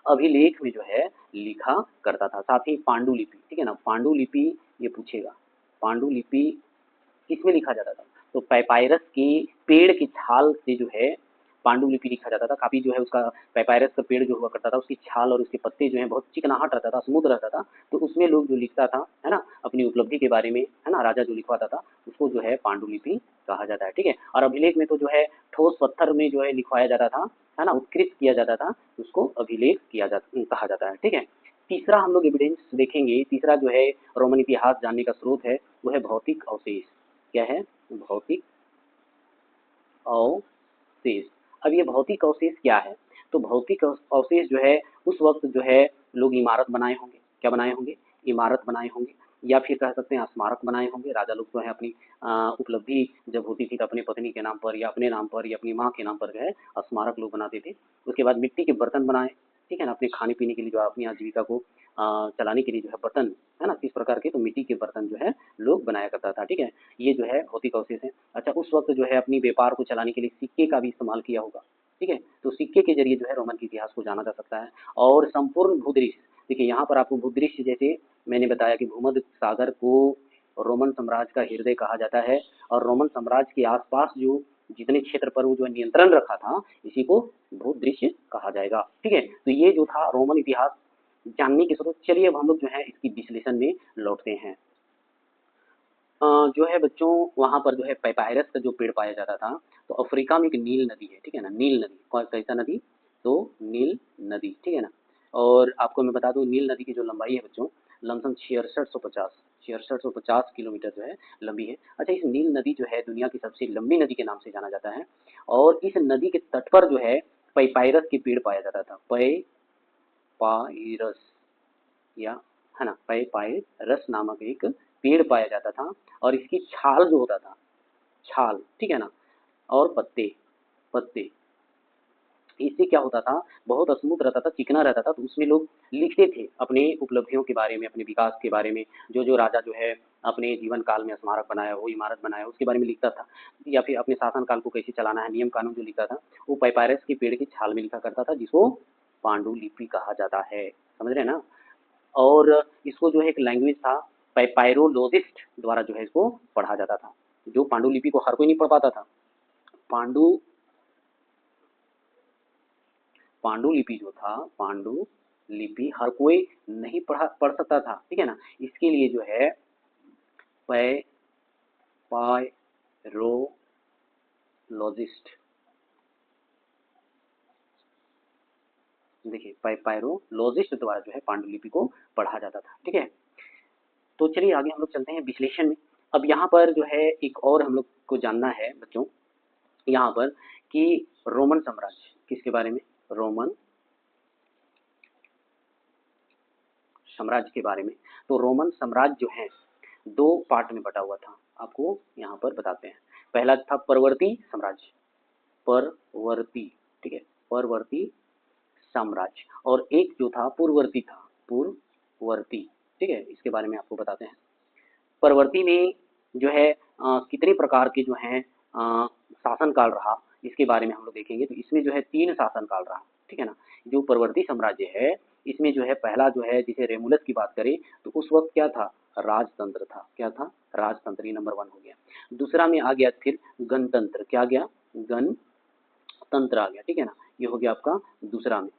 अभिलेख में जो है लिखा करता था। साथ ही पांडुलिपि, ठीक है ना, पांडुलिपि ये पूछेगा, पांडुलिपि किसमें लिखा जाता था? तो पैपायरस के पेड़ की छाल से जो है पांडुलिपि लिखा जाता था। काफी जो है उसका पैपायरस का पेड़ जो हुआ करता था उसकी छाल और उसके पत्ते जो है बहुत चिकनाहट रहता था, स्मूथ रहता था, तो उसमें लोग जो लिखता था, है ना, अपनी उपलब्धि के बारे में, है ना, राजा जो लिखवाता था उसको जो है पांडुलिपि कहा जाता है, ठीक है। और अभिलेख में तो जो है ठोस पत्थर में जो है लिखवाया जाता था, है ना, उत्कृत किया जाता था, उसको अभिलेख कहा जाता है, ठीक है। तीसरा हम लोग एविडेंस देखेंगे, तीसरा जो है रोमन इतिहास जानने का स्रोत है वो है भौतिक अवशेष। क्या है? भौतिक अवशेष। अब ये भौतिक अवशेष क्या है? तो भौतिक अवशेष जो है उस वक्त जो है लोग इमारत बनाए होंगे। क्या बनाए होंगे? इमारत बनाए होंगे, या फिर कह सकते हैं स्मारक बनाए होंगे। राजा लोग जो है अपनी उपलब्धि जब होती थी तो अपनी पत्नी के नाम पर या अपने नाम पर या अपनी माँ के नाम पर जो है स्मारक लोग बनाते थे। उसके बाद मिट्टी के बर्तन बनाए, ठीक है ना, अपने खाने पीने के लिए, जो अपनी आजीविका को चलाने के लिए जो है बर्तन, है ना, किस प्रकार के, तो मिट्टी के बर्तन जो है लोग बनाया करता था, ठीक है। ये जो है भौतिक अवशेष है। अच्छा, उस वक्त जो है अपनी व्यापार को चलाने के लिए सिक्के का भी इस्तेमाल किया होगा, ठीक है। तो सिक्के के जरिए जो है रोमन के इतिहास को जाना जा सकता है। और संपूर्ण भूदृश्य, देखिए यहाँ पर आपको भूदृश्य, जैसे मैंने बताया कि भूमध्य सागर को रोमन साम्राज्य का हृदय कहा जाता है, और रोमन साम्राज्य के आसपास जो जितने क्षेत्र पर वो जो नियंत्रण रखा था इसी को भूदृश्य कहा जाएगा, ठीक है। तो ये जो था रोमन इतिहास जानने के स्रोत। चलिए अब हम लोग जो है इसकी विश्लेषण में लौटते हैं। जो है बच्चों वहाँ पर जो है पैपायरस का जो पेड़ पाया जाता था, तो अफ्रीका में एक नील नदी है, ठीक है ना, नील नदी। कौन कैसा नदी? तो नील नदी, ठीक है ना। और आपको मैं बता दूं नील नदी की जो लंबाई है बच्चों, लमसम 6650 किलोमीटर जो है लंबी है। अच्छा, इस नील नदी जो है दुनिया की सबसे लंबी नदी के नाम से जाना जाता है, और इस नदी के तट पर जो है पैपायरस के पेड़ पाया जाता था। पैपायरस, या, है ना, पैपायरस नामक एक पेड़ पाया जाता था, और इसकी छाल जो होता था, छाल, ठीक है ना, और पत्ते, पत्ते, इससे क्या होता था, बहुत स्मूथ रहता था, चिकना रहता था, तो उसमें लोग लिखते थे अपने उपलब्धियों के बारे में, अपने विकास के बारे में, जो जो राजा जो है अपने जीवन काल में स्मारक बनाया हो, इमारत बनाया, उसके बारे में लिखता था, या फिर अपने शासन काल को कैसे चलाना है, नियम कानून जो लिखता था वो पैपायरस के पेड़ की छाल में लिखा करता था, जिसको पांडुलिपि कहा जाता है। समझ रहे हैं ना। और इसको जो है एक लैंग्वेज था, पैपायरोलॉजिस्ट द्वारा जो है इसको पढ़ा जाता था। जो पांडुलिपि को हर कोई नहीं पढ़ पाता था। पांडुलिपि जो था, पांडुलिपि हर कोई नहीं पढ़ सकता था, ठीक है ना। इसके लिए जो है पैपायरोलॉजिस्ट, देखिए पैपायरोलॉजिस्ट द्वारा जो है पांडुलिपि को पढ़ा जाता था, ठीक है। तो चलिए आगे हम लोग चलते हैं विश्लेषण में। अब यहाँ पर जो है एक और हम लोग को जानना है बच्चों, यहाँ पर कि रोमन साम्राज्य किसके बारे में, रोमन साम्राज्य के बारे में। तो रोमन साम्राज्य जो है दो पार्ट में बटा हुआ था, आपको यहाँ पर बताते हैं। पहला था परवर्ती साम्राज्य, परवर्ती, ठीक है, परवर्ती साम्राज्य, और एक जो था पूर्ववर्ती था, पूर्ववर्ती, ठीक है, इसके बारे में आपको बताते हैं। परवर्ती में जो है कितने प्रकार के जो हैं शासन काल रहा, इसके बारे में हम लोग देखेंगे। तो इसमें जो है 3 शासन काल रहा, ठीक है ना। जो परवर्ती साम्राज्य है इसमें जो है पहला जो है, जैसे रेमुलस की बात करें तो उस वक्त क्या था, राजतंत्र था। क्या था? राजतंत्र, ये नंबर 1 हो गया। दूसरा में आ गया फिर गणतंत्र, क्या आ गया, गणतंत्र आ गया, ठीक है ना, ये हो गया आपका दूसरा में,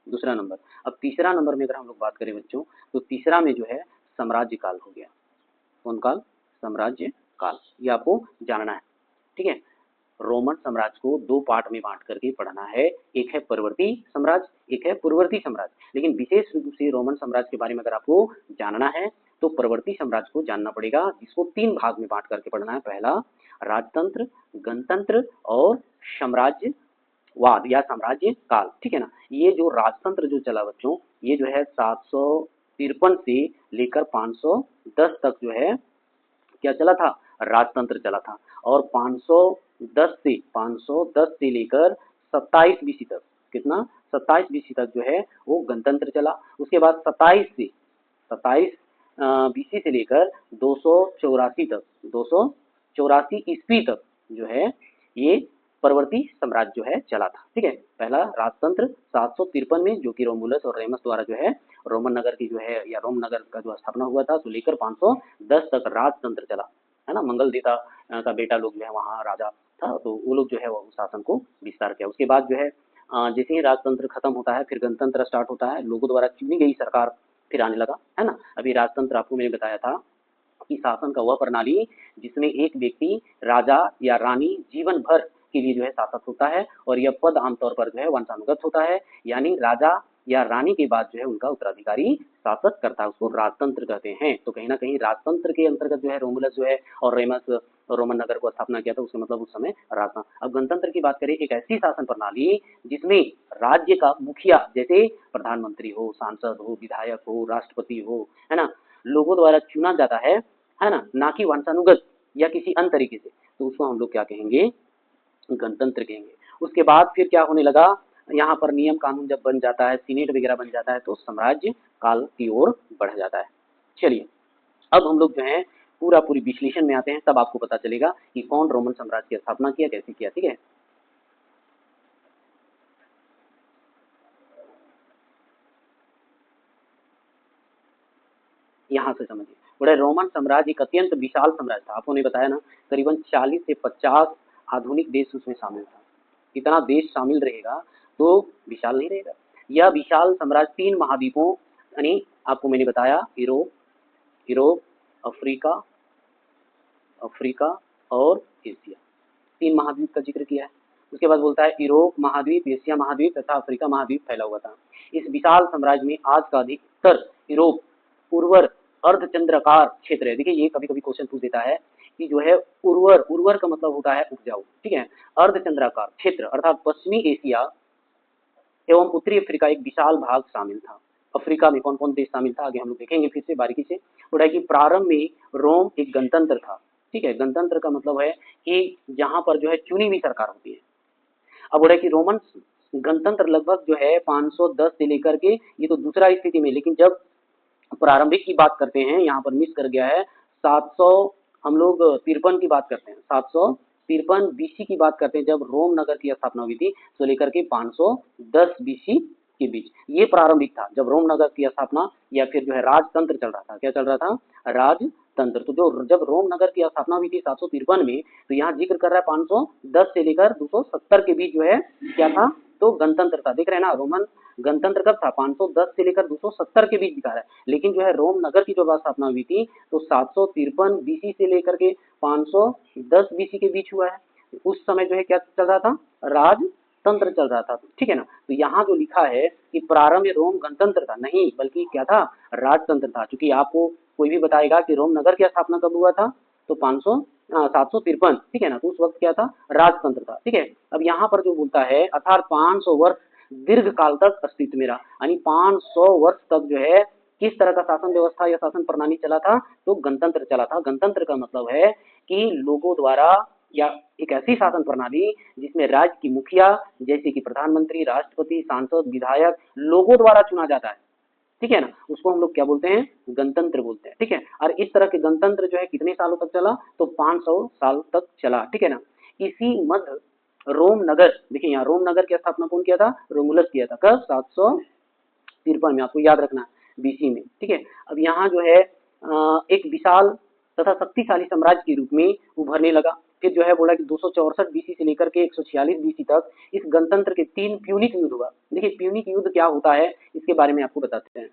दूसरा नंबर। अब तीसरा नंबर में अगर हम लोग बात करें बच्चों, तो तीसरा में जो है साम्राज्य काल हो गया। कौन काल? साम्राज्य काल, ये आपको जानना है, ठीक है। रोमन साम्राज्य को 2 पार्ट में बांट करके पढ़ना है, एक है परवर्ती साम्राज्य, एक है पूर्ववर्ती साम्राज्य। लेकिन विशेष रूप से रोमन साम्राज्य के बारे में अगर आपको जानना है तो परवर्ती साम्राज्य को जानना पड़ेगा, जिसको 3 भाग में बांट करके पढ़ना है। पहला राजतंत्र, गणतंत्र और साम्राज्यवाद या साम्राज्य काल, ठीक है ना। ये जो राजतंत्र जो चला बच्चों, ये जो है 753 से लेकर 510 तक जो है क्या चला था, राजतंत्र चला था। और 510 से लेकर 27 बीसी तक, कितना, 27 बीसी तक जो है वो गणतंत्र चला। उसके बाद 27 बीसी से लेकर 284 तक, 284 ईस्वी तक जो है ये परवर्ती साम्राज्य जो है चला था। ठीक है, पहला राजतंत्र 753 में जो कि रोमुलस और रेमस द्वारा जो है रोमन नगर की जो है या रोम नगर का जो स्थापना हुआ था, तो लेकर 510 तक राजतंत्र चला, है ना। मंगल देवता का बेटा लोग जो है वहाँ राजा था, तो वो लोग जो है वो शासन को विस्तार किया। उसके बाद जो है जैसे ही राजतंत्र खत्म होता है फिर गणतंत्र स्टार्ट होता है, लोगों द्वारा चुनी गई सरकार फिर आने लगा, है ना। अभी राजतंत्र आपको मैंने बताया था कि शासन का वह प्रणाली जिसमें एक व्यक्ति राजा या रानी जीवन भर के लिए जो है शासक होता है, और यह पद आमतौर पर जो है वंशानुगत होता है, यानी राजा या रानी के बाद जो है उनका उत्तराधिकारी शासक करता है, उसको राजतंत्र कहते हैं। तो कहीं ना कहीं राजतंत्र के अंतर्गत जो है रोमुलस जो है और रेमस रोमन नगर को स्थापना किया था, उसका मतलब उस समय राजतंत्र। अब गणतंत्र की बात करें, एक ऐसी शासन प्रणाली जिसमें राज्य का मुखिया जैसे प्रधानमंत्री हो, सांसद हो, विधायक हो, राष्ट्रपति हो, है ना, लोगों द्वारा चुना जाता है ना, ना कि वंशानुगत या किसी अन्य तरीके से, तो उसको हम लोग क्या कहेंगे, गणतंत्र कहेंगे। उसके बाद फिर क्या होने लगा, यहाँ पर नियम कानून जब बन जाता है, सीनेट वगैरह बन जाता है, तो साम्राज्य काल की ओर बढ़ जाता है। चलिए अब हम लोग जो है पूरी विश्लेषण में आते हैं, तब आपको पता चलेगा कि कौन रोमन साम्राज्य की स्थापना किया, कैसे किया। ठीक है, यहाँ से समझिए, बोले रोमन साम्राज्य एक अत्यंत विशाल साम्राज्य था। आपको ने बताया ना, करीबन 40 से 50 आधुनिक देश उसमें शामिल था। इतना देश शामिल रहेगा तो विशाल नहीं रहेगा। यह विशाल साम्राज्य 3 महाद्वीपों, यानी आपको मैंने बताया यूरोप, यूरोप, अफ्रीका, अफ्रीका और एशिया, 3 महाद्वीप का जिक्र किया है। उसके बाद बोलता है यूरोप महाद्वीप, एशिया महाद्वीप तथा अफ्रीका महाद्वीप फैला हुआ था। इस विशाल साम्राज्य में आज का अधिकतर यूरोप उर्वर अर्धचंद्राकार क्षेत्र है। देखिए ये कभी कभी क्वेश्चन पूछ देता है कि जो है उर्वर, उर्वर का मतलब होता है उपजाऊ, ठीक है। अर्धचंद्राकार क्षेत्र अर्थात पश्चिमी एशिया एवं उत्तरी अफ्रीका एक विशाल भाग शामिल था। अफ्रीका में कौन कौन देश शामिल था आगे हम लोग देखेंगे फिर से बारीकी से। बोला है कि प्रारंभ में रोम एक गणतंत्र था। ठीक है, गणतंत्र का मतलब है कि जहां पर जो है चुनी हुई सरकार होती है। अब बोला है कि रोमन गणतंत्र लगभग जो है 510 से लेकर के, ये तो दूसरा स्थिति में, लेकिन जब प्रारंभिक की बात करते हैं, यहाँ पर मिस कर गया है, 700 हम लोग 53 की बात करते हैं, 753 बीसी की बात करते हैं, जब रोम नगर की स्थापना हुई थी, तो लेकर के 510 बीसी के बीच ये प्रारंभिक था, जब रोम नगर की स्थापना या फिर जो है राजतंत्र चल रहा था। क्या चल रहा था, राजतंत्र। तो जो जब रोम नगर की स्थापना हुई थी 753 में, तो यहाँ जिक्र कर रहा है 510 से लेकर 270 के बीच जो है क्या था, तो गणतंत्र था। देख रहे हैं ना, रोमन गणतंत्र कब था, 510 से लेकर 270 के बीच दिखा रहा है, लेकिन जो है रोम नगर की जो स्थापना हुई थी तो 753 बीसी से लेकर के 510 बीसी के बीच हुआ है। उस समय जो है क्या चल रहा था, राजतंत्र चल रहा था। ठीक है ना, तो यहाँ जो लिखा है कि प्रारंभ में रोम गणतंत्र था, नहीं बल्कि क्या था, राजतंत्र था। क्योंकि आपको कोई भी बताएगा कि रोम नगर की स्थापना कब हुआ था, तो 753, ठीक है ना, तो उस वक्त क्या था, राजतंत्र था। ठीक है, अब यहाँ पर जो बोलता है अर्थात 500 वर्ष दीर्घ काल तक अस्तित्व में रहा, यानी 500 वर्ष तक जो है किस तरह का शासन व्यवस्था या शासन प्रणाली चला था, तो गणतंत्र चला था। गणतंत्र का मतलब है कि लोगों द्वारा या एक ऐसी शासन प्रणाली जिसमें राज्य की मुखिया जैसे कि प्रधानमंत्री, राष्ट्रपति, सांसद, विधायक लोगों द्वारा चुना जाता है। ठीक है ना, उसको हम लोग क्या बोलते हैं, गणतंत्र बोलते हैं। ठीक है, और इस तरह के गणतंत्र जो है कितने सालों तक चला, तो 500 साल तक चला। ठीक है ना, इसी मध्य रोम नगर, देखिए यहाँ रोम नगर की स्थापना कौन किया था, रोमुलस किया था। कब, 753 में, आपको याद रखना बीसी में। ठीक है, अब यहाँ जो है एक विशाल तथा शक्तिशाली साम्राज्य के रूप में उभरने लगा। फिर जो है बोला कि 264 बीसी से लेकर के 146 बीसी तक इस गणतंत्र के 3 प्यूनिक युद्ध हुआ। देखिए प्यूनिक युद्ध क्या होता है इसके बारे में आपको बताते हैं।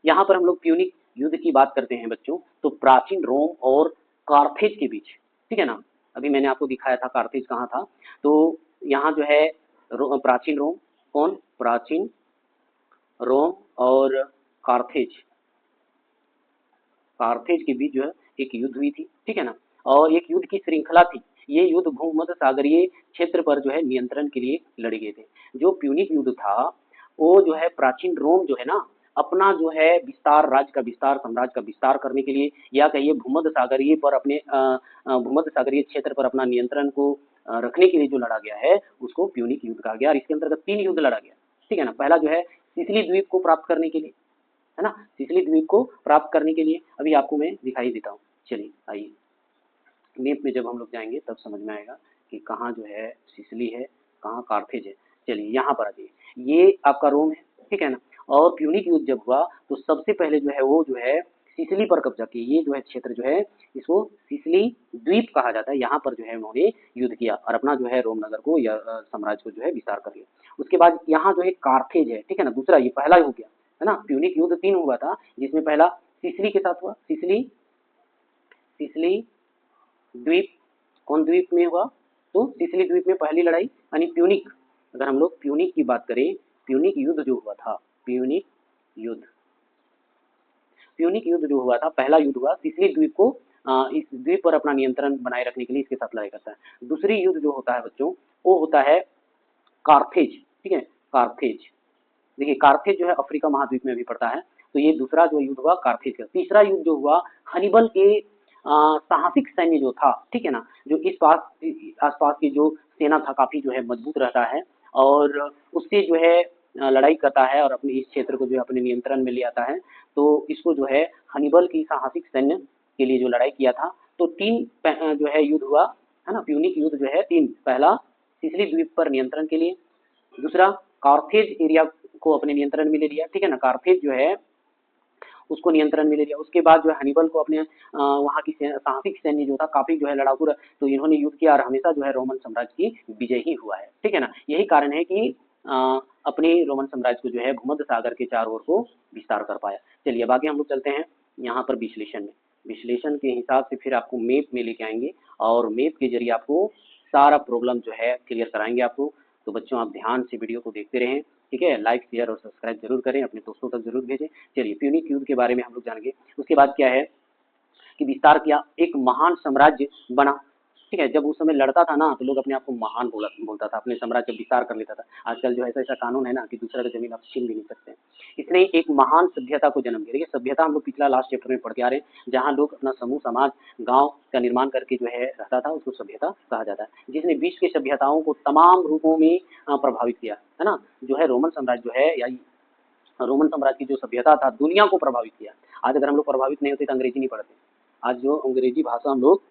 यहाँ पर हम लोग प्यूनिक युद्ध की बात करते हैं बच्चों, तो प्राचीन रोम और कार्थेज के बीच। ठीक है ना, अभी मैंने आपको दिखाया था कार्थेज कहाँ था, तो यहाँ जो है प्राचीन रोम, कौन, प्राचीन रोम और कार्थेज, कार्थेज के बीच जो है एक युद्ध हुई थी। ठीक है ना, और एक युद्ध की श्रृंखला थी। ये युद्ध भूमध्य सागरीय क्षेत्र पर जो है नियंत्रण के लिए लड़े गए थे। जो प्यूनिक युद्ध था वो जो है प्राचीन रोम जो है ना, अपना जो है विस्तार, राज्य का विस्तार, साम्राज्य का विस्तार करने के लिए, या कहिए भूमध्य सागरीय पर अपने भूमध्य सागरीय क्षेत्र पर अपना नियंत्रण को रखने के लिए जो लड़ा गया है उसको प्यूनिक युद्ध कहा गया। और इसके अंतर्गत 3 युद्ध लड़ा गया। ठीक है ना, पहला जो है सिसिली द्वीप को प्राप्त करने के लिए, है ना, सिसिली द्वीप को प्राप्त करने के लिए अभी आपको मैं दिखाई देता हूँ। चलिए आइए, मैप में जब हम लोग जाएंगे तब समझ में आएगा कि कहाँ जो है सिसिली है, कहाँ कार्थेज है। चलिए यहाँ पर आ जाइए, ये आपका रोम है, ठीक है ना। और प्यूनिक युद्ध जब हुआ तो सबसे पहले जो है वो जो है सिसिली पर कब्जा किया। ये जो है क्षेत्र जो है इसको सिसिली द्वीप कहा जाता है। यहाँ पर जो है उन्होंने युद्ध किया और अपना जो है रोम नगर को या साम्राज्य को जो है विस्तार कर लिया। उसके बाद यहाँ जो है कार्थेज है, ठीक है ना, दूसरा, ये पहला हो गया है ना। प्यूनिक युद्ध 3 हुआ था, जिसमें पहला सिसिली के साथ हुआ। सिसिली सिसिली द्वीप, कौन द्वीप में हुआ? तो सिसिली द्वीप में पहली लड़ाई यानी प्यूनिक। अगर हम लोग प्यूनिक की बात करें, प्यूनिक युद्ध जो हुआ था, प्यूनिक युद्ध, प्यूनिक युद्ध जो हुआ था, पहला युद्ध हुआ सिसिली द्वीप को इस द्वीप पर अपना नियंत्रण बनाए रखने के लिए इसके साथ लड़ाई करता है। दूसरी युद्ध जो होता है बच्चों, वो होता है कार्थेज, ठीक है, कार्थेज। देखिए कार्थेज जो है अफ्रीका महाद्वीप में भी पड़ता है। तो ये दूसरा जो युद्ध हुआ कार्थेज का। तीसरा युद्ध जो हुआ हनिबल के साहसिक सैन्य जो था, ठीक है ना, जो इस पास आसपास की जो सेना था काफी जो है मजबूत रहता है और उससे जो है लड़ाई करता है और अपने इस क्षेत्र को जो है अपने नियंत्रण में ले आता है। तो इसको जो है हनिबल की साहसिक सैन्य के लिए जो लड़ाई किया था। तो 3 जो है युद्ध हुआ है ना, प्यूनिक युद्ध जो है 3, पहला सिसिली द्वीप पर नियंत्रण के लिए, दूसरा कार्थेज एरिया को अपने नियंत्रण में ले लिया, ठीक है ना, कार्थेज जो है उसको नियंत्रण में ले लिया। उसके बाद जो है हनिबल को अपने वहाँ की साहसिक सैन्य जो था काफी जो है लड़ाकू तो इन्होंने युद्ध किया और हमेशा जो है रोमन साम्राज्य की विजय ही हुआ है, ठीक है ना। यही कारण है कि अपने रोमन साम्राज्य को जो है भूमध्य सागर के चारों ओर को विस्तार कर पाया। चलिए अब आगे हम लोग चलते हैं यहाँ पर विश्लेषण में। विश्लेषण के हिसाब से फिर आपको मैप में लेके आएंगे और मैप के जरिए आपको सारा प्रॉब्लम जो है क्लियर कराएंगे आपको। तो बच्चों आप ध्यान से वीडियो को देखते रहें, ठीक है, लाइक शेयर और सब्सक्राइब जरूर करें, अपने दोस्तों तक जरूर भेजें। चलिए प्यूनिक युद्ध के बारे में हम लोग जानेंगे। उसके बाद क्या है कि विस्तार किया, एक महान साम्राज्य बना, ठीक है। जब उस समय लड़ता था ना तो लोग अपने आप को महान बोलता था, अपने साम्राज्य विस्तार कर लेता था। आजकल जो ऐसा ऐसा कानून है ना कि दूसरा का जमीन आप छीन भी नहीं सकते। इसने एक महान सभ्यता को जन्म दिया। देखिए सभ्यता हम लोग पिछला लास्ट चैप्टर में पढ़ के आ रहे हैं, जहाँ लोग अपना समूह समाज गांव का निर्माण करके जो है रहता था, उसको सभ्यता कहा जाता है। जिसने विश्व की सभ्यताओं को तमाम रूपों में प्रभावित किया है ना। जो है रोमन साम्राज्य जो है या रोमन साम्राज्य की जो सभ्यता था दुनिया को प्रभावित किया। आज अगर हम लोग प्रभावित नहीं होते तो अंग्रेजी नहीं पढ़ते। आज जो अंग्रेजी भाषा हम लोग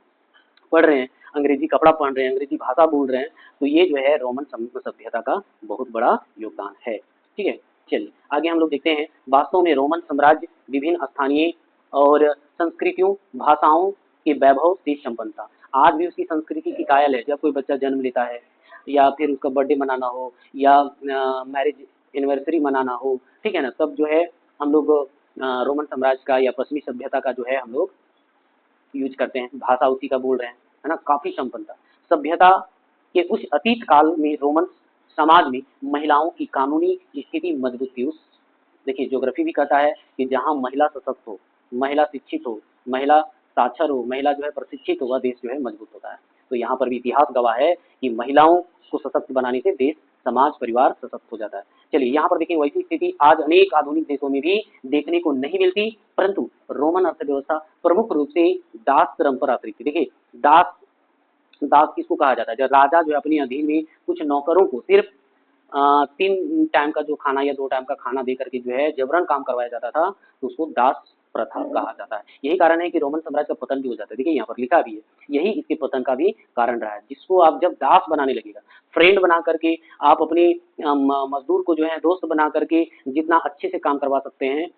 पढ़ रहे हैं, अंग्रेजी कपड़ा पहन रहे हैं, अंग्रेजी भाषा बोल रहे हैं, तो ये जो है रोमन सभ्यता का बहुत बड़ा योगदान है, ठीक है। चलिए आगे हम लोग देखते हैं। वास्तव में रोमन साम्राज्य विभिन्न स्थानीय और संस्कृतियों भाषाओं के वैभव से संपन्न था। आज भी उसकी संस्कृति की कायल है। जब कोई बच्चा जन्म लेता है या फिर उसका बर्थडे मनाना हो या मैरिज एनिवर्सरी मनाना हो, ठीक है ना, तब जो है हम लोग रोमन साम्राज्य का या पश्चिमी सभ्यता का जो है हम लोग यूज करते हैं, भाषा उसी का बोल रहे हैं, है ना। काफी संपन्न था। सभ्यता के उस अतीत काल में रोमन समाज में महिलाओं की कानूनी स्थिति मजबूत थी। उस देखिए ज्योग्राफी भी कहता है कि जहाँ महिला सशक्त हो, महिला शिक्षित हो, महिला साक्षर हो, महिला जो है प्रशिक्षित हो, वह देश जो है मजबूत होता है। तो यहाँ पर भी इतिहास गवाह है कि महिलाओं को सशक्त बनाने से देश समाज परिवार सशक्त हो जाता है। चलिए यहाँ पर देखिए वैसी स्थिति आज अनेक आधुनिक देशों में भी देखने को नहीं मिलती, परंतु रोमन अर्थव्यवस्था प्रमुख रूप से दास श्रम पर आधारित थी। देखिए दास दास किसको कहा जाता है? जब राजा जो है अपने अधीन में कुछ नौकरों को सिर्फ 3 टाइम का जो खाना या 2 टाइम का खाना दे करके जो है जबरन काम करवाया जाता था, तो उसको दास प्रथा कहा जाता है। यही कारण है कि रोमन साम्राज्य का पतन भी हो जाता है। देखिए यहाँ पर लिखा भी है, यही इसके पतन का भी कारण रहा है। जिसको आप जब दास बनाने लगेगा, फ्रेंड बना करके आप अपने मजदूर को जो है दोस्त बना करके जितना अच्छे से काम करवा सकते हैं,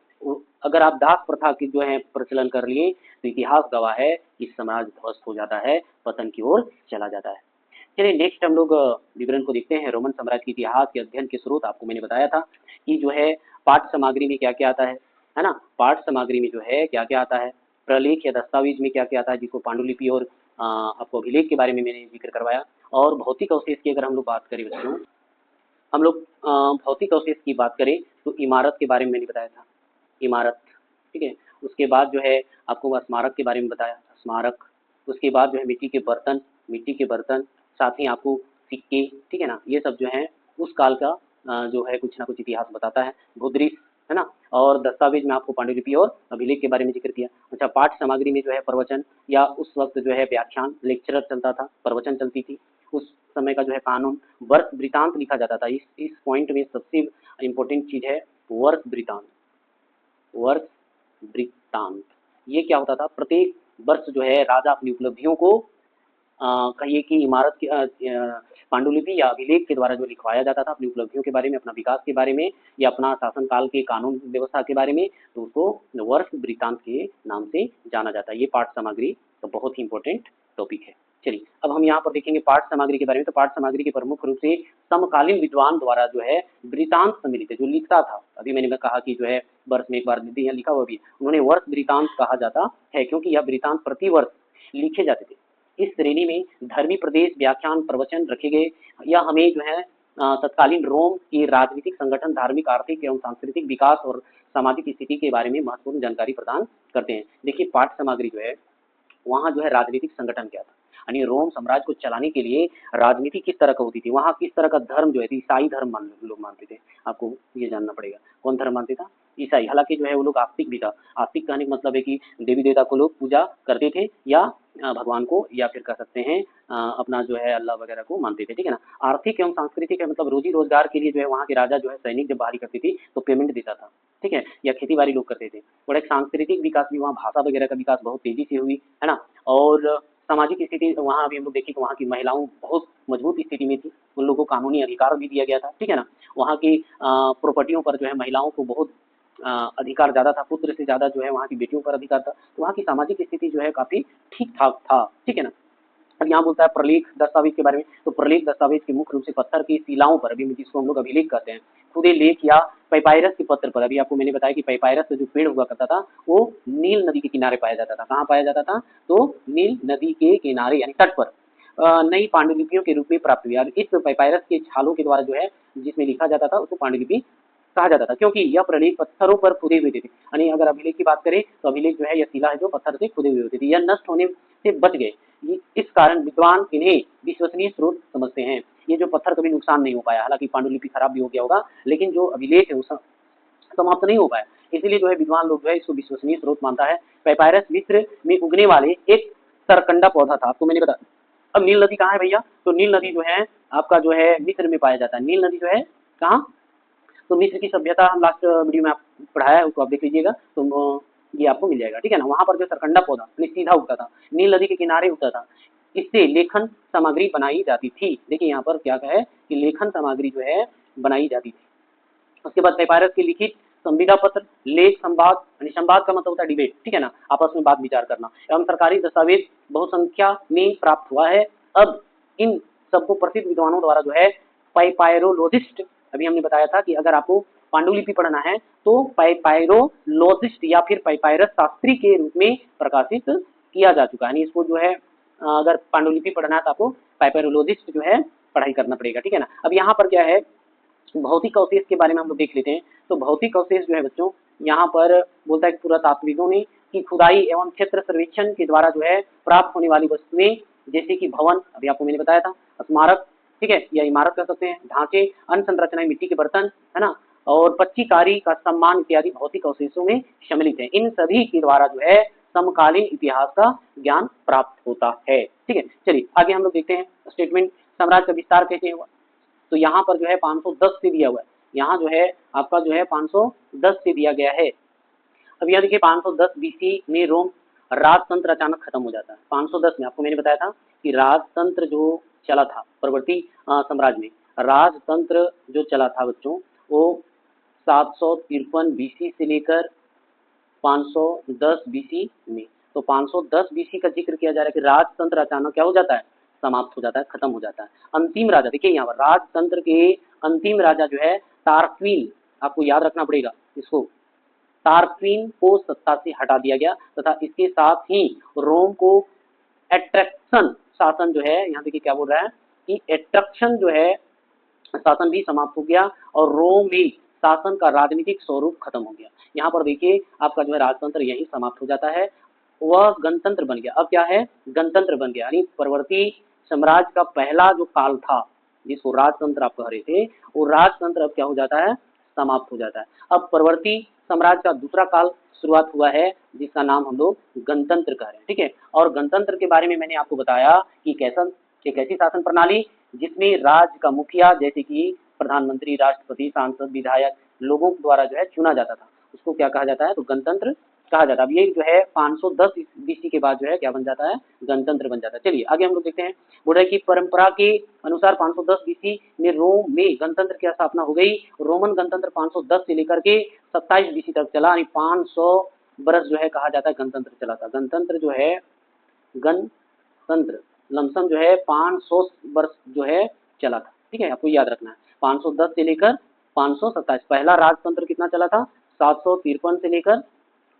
अगर आप दास प्रथा की जो है प्रचलन कर लिए तो इतिहास गवाह है कि समाज ध्वस्त हो जाता है, पतन की ओर चला जाता है। चलिए नेक्स्ट हम लोग विवरण को देखते हैं। रोमन साम्राज्य के इतिहास के अध्ययन के स्रोत आपको मैंने बताया था कि जो है पाठ्य सामग्री में क्या क्या आता है ना। पाठ्य सामग्री में जो है क्या क्या आता है, प्रलेख या दस्तावेज में क्या क्या आता है, जिसको पांडुलिपि और आपको अभिलेख के बारे में मैंने जिक्र करवाया। और भौतिक अवशेष की अगर हम लोग बात करें बच्चों, हम लोग भौतिक अवशेष की बात करें तो इमारत के बारे में मैंने बताया था, इमारत, ठीक है। उसके बाद जो है आपको स्मारक के बारे में बताया, स्मारक। उसके बाद जो है मिट्टी के बर्तन, मिट्टी के बर्तन, साथ ही आपको सिक्के, ठीक है ना, ये सब जो है उस काल का जो है कुछ ना कुछ इतिहास बताता है। भूदृश्य, है ना। और दस्तावेज में आपको पांडुलिपि और अभिलेख के बारे में जिक्र किया। अच्छा पाठ्य सामग्री में जो है प्रवचन या उस वक्त जो है व्याख्यान लेक्चरर चलता था, प्रवचन चलती थी। उस समय का जो है कानून, वर्ष वृतांत लिखा जाता था। इस पॉइंट में सबसे इम्पोर्टेंट चीज है वर्ष वृतांत, वर्ष वृत्तांत। ये क्या होता था, प्रत्येक वर्ष जो है राजा अपनी उपलब्धियों को कहिए कि इमारत की पांडुलिपि या अभिलेख के द्वारा जो लिखवाया जाता था अपनी उपलब्धियों के बारे में, अपना विकास के बारे में या अपना शासनकाल के कानून व्यवस्था के बारे में, तो उसको वर्ष वृत्तांत के नाम से जाना जाता है। ये पाठ सामग्री तो बहुत ही इंपॉर्टेंट टॉपिक है। चलिए अब हम यहाँ पर देखेंगे पाठ सामग्री के बारे में। तो पाठ सामग्री के प्रमुख रूप से समकालीन विद्वान द्वारा जो है वृत्तांत सम्मिलित है, जो लिखता था, अभी मैंने कहा कि जो है वर्ष में एक बार दीदी यहाँ लिखा हुआ भी, उन्होंने वर्ष वृत्तांत कहा जाता है, क्योंकि यह वृत्तांत प्रति वर्ष लिखे जाते थे। इस श्रेणी में धर्मी प्रदेश, व्याख्यान, प्रवचन रखे गए। यह हमें जो है तत्कालीन रोम के राजनीतिक संगठन, धार्मिक, आर्थिक एवं सांस्कृतिक विकास और सामाजिक स्थिति के बारे में महत्वपूर्ण जानकारी प्रदान करते हैं। देखिए पाठ सामग्री जो है वहाँ जो है राजनीतिक संगठन क्या था, यानी रोम साम्राज्य को चलाने के लिए राजनीति किस तरह का होती थी, वहाँ किस तरह का धर्म जो है ईसाई धर्म लोग मानते थे। आपको ये जानना पड़ेगा कौन धर्म मानते था, ईसाई। हालांकि जो है वो लोग आस्तिक भी था। आस्तिक कहने का मतलब है कि देवी देवता को लोग पूजा करते थे या भगवान को, या फिर कह सकते हैं अपना जो है अल्लाह वगैरह को मानते थे, ठीक है ना। आर्थिक एवं सांस्कृतिक है, मतलब रोजी रोजगार के लिए जो है वहाँ के राजा जो है सैनिक जब बाहरी करती थी तो पेमेंट देता था, ठीक है, या खेती बाड़ी लोग करते थे। और एक सांस्कृतिक विकास भी, वहाँ भाषा वगैरह का विकास बहुत तेजी से हुई, है ना। और सामाजिक स्थिति वहाँ अभी हम लोग देखें कि वहाँ की महिलाओं बहुत मजबूत स्थिति में थी, उन लोगों को कानूनी अधिकार भी दिया गया था, ठीक है ना। वहाँ की प्रॉपर्टियों पर जो है महिलाओं को बहुत अधिकार ज़्यादा था, पुत्र से ज़्यादा जो है वहाँ की बेटियों पर अधिकार था। तो वहाँ की सामाजिक स्थिति जो है काफ़ी ठीक ठाक था, ठीक है ना। अब यहाँ बोलता है प्रलेख दस्तावेज के बारे में। तो प्रलेख दस्तावेज के मुख्य रूप से पत्थर की शिलाओं पर, अभी जिसको हम लोग अभिलेख कहते हैं, खुदे लेख या पैपायरस के पत्र पर। अभी आपको मैंने बताया कि पैपायरस का जो पेड़ हुआ करता था वो नील नदी के किनारे पाया जाता था। कहाँ पाया जाता था, तो नील नदी के किनारे यानी तट पर नई पांडुलिपियों के रूप में प्राप्त हुई। अब इस पैपायरस के छालों के द्वारा जो है जिसमें लिखा जाता था उसको पांडुलिपि कहा जाता था, क्योंकि यह प्रलेख पत्थरों पर खुदे हुए थे। यानी अगर अभिलेख की बात करें तो अभिलेख जो है यह शिला है जो पत्थर से खुदे हुए होते थे, यह नष्ट होने से बच गए। इस कारण विद्वान इन्हें विश्वसनीय स्रोत समझते हैं। ये जो पत्थर कभी नुकसान नहीं हो पाया, हालांकि पांडुलिपि खराब भी हो गया होगा, लेकिन जो अभिलेख है वो समाप्त नहीं हो पाया, इसीलिए जो है विद्वान लोग जो है इसको विश्वसनीय स्रोत मानता है। पैपायरस मिस्र में उगने वाले एक सरकंडा पौधा था, आपको मैंने बताया। अब नील नदी कहाँ है भैया, तो नील नदी जो है आपका जो है मिस्र में पाया जाता है। नील नदी जो है कहाँ, तो मिस्र की सभ्यता हम लास्ट वीडियो में आप पढ़ाया है, उसको आप देख लीजिएगा तो ये आपको मिल जाएगा, ठीक है ना। वहाँ पर जो सरकंडा पौधा सीधा उगता था, नील नदी के किनारे उगता था, इससे लेखन सामग्री बनाई जाती थी। देखिए यहाँ पर क्या है कि लेखन सामग्री जो है बनाई जाती थी। उसके बाद पैपायरस के लिखित संविदा पत्र, लेख, संवाद, यानी संवाद का मतलब होता है डिबेट, ठीक है ना, आपस में बात विचार करना, एवं सरकारी दस्तावेज बहुसंख्या में प्राप्त हुआ है। अब इन सबको प्रसिद्ध विद्वानों द्वारा जो है पैपायरोलॉजिस्ट, अभी हमने बताया था कि अगर आपको पांडुलिपि पढ़ना है तो पैपायरोलॉजिस्ट या फिर पैपायरस शास्त्री के रूप में प्रकाशित किया जा चुका है। यानी इसको जो है अगर पांडुलिपि पढ़ना है तो आपको पैपायरोलॉजिस्ट जो है पढ़ाई करना पड़ेगा, ठीक है ना। अब यहाँ पर क्या है, भौतिक अवशेष के बारे में हम लोग देख लेते हैं। तो भौतिक अवशेष जो है बच्चों यहाँ पर बोलता है पुरातात्विकों ने कि खुदाई एवं क्षेत्र सर्वेक्षण के द्वारा जो है प्राप्त होने वाली वस्तुएं, जैसे कि भवन, अभी आपको मैंने बताया था, स्मारक, ठीक है, या इमारत कह सकते हैं, ढांचे, अन्य संरचनाएं, मिट्टी के बर्तन, है ना, और पच्चीकारी का सम्मान इत्यादि भौतिक अवशेषों में सम्मिलित है। इन सभी के द्वारा जो है समकालीन इतिहास का ज्ञान प्राप्त होता है, ठीक है। चलिए आगे हम लोग देखते हैं स्टेटमेंट, साम्राज्य का विस्तार कैसे हुआ। तो यहाँ पर जो है 510 से दिया हुआ है, यहाँ जो है आपका जो है 510 से दिया गया है। अब यहाँ देखिए 510 बीसी में रोम राजतंत्र अचानक खत्म हो जाता है। 510 में आपको मैंने बताया था कि राजतंत्र जो चला था परवर्ती साम्राज्य में, राजतंत्र जो चला था बच्चों वो 753 बीसी से लेकर 510 बीसी में। तो 510 बीसी का जिक्र किया जा रहा है कि राजतंत्र अचानक क्या हो जाता है, समाप्त हो जाता है, खत्म हो जाता है। अंतिम राजा, देखिए यहाँ पर राजतंत्र के अंतिम राजा जो है तारक्वीन, आपको याद रखना पड़ेगा इसको, तारक्वीन को सत्ता से हटा दिया गया तथा इसके साथ ही रोम को एट्रैक्शन शासन जो है, यहाँ देखिए क्या बोल रहा है कि एट्रैक्शन जो है शासन भी समाप्त हो गया और रोम में शासन का राजनीतिक स्वरूप खत्म हो गया। यहाँ पर देखिए आपका जो है राजतंत्र यही समाप्त हो जाता है, वह गणतंत्र बन गया। अब क्या है, गणतंत्र बन गया, यानी परवर्ती साम्राज्य का पहला जो काल था जिसको राजतंत्र आप कह रहे थे, वो राजतंत्र अब क्या हो जाता है, समाप्त हो जाता है। अब परवर्ती साम्राज्य का दूसरा काल शुरुआत हुआ है जिसका नाम हम लोग गणतंत्र कह रहे हैं, ठीक है। और गणतंत्र के बारे में मैंने आपको बताया कि कैसा, एक ऐसी शासन प्रणाली जिसमें राज्य का मुखिया जैसे कि प्रधानमंत्री, राष्ट्रपति, सांसद, विधायक लोगों द्वारा जो है चुना जाता था, उसको क्या कहा जाता है, तो गणतंत्र कहा जाता है। अब ये जो है 510 बीसी के बाद जो है क्या बन जाता है, गणतंत्र बन जाता है। चलिए आगे हम लोग देखते हैं। बोल रहे हैं कि परंपरा के अनुसार 510 बीसी में रोम में गणतंत्र की स्थापना हो गई। रोमन गणतंत्र 510 से लेकर के 27 बीसी तक चला, यानी 500 बरस जो है कहा जाता है गणतंत्र चला था। गणतंत्र जो है, गणतंत्र लमसम जो है 500 वर्ष जो है चला था। ठीक है, आपको याद रखना है 510 से लेकर 527। पहला राजतंत्र कितना चला था, 753 से लेकर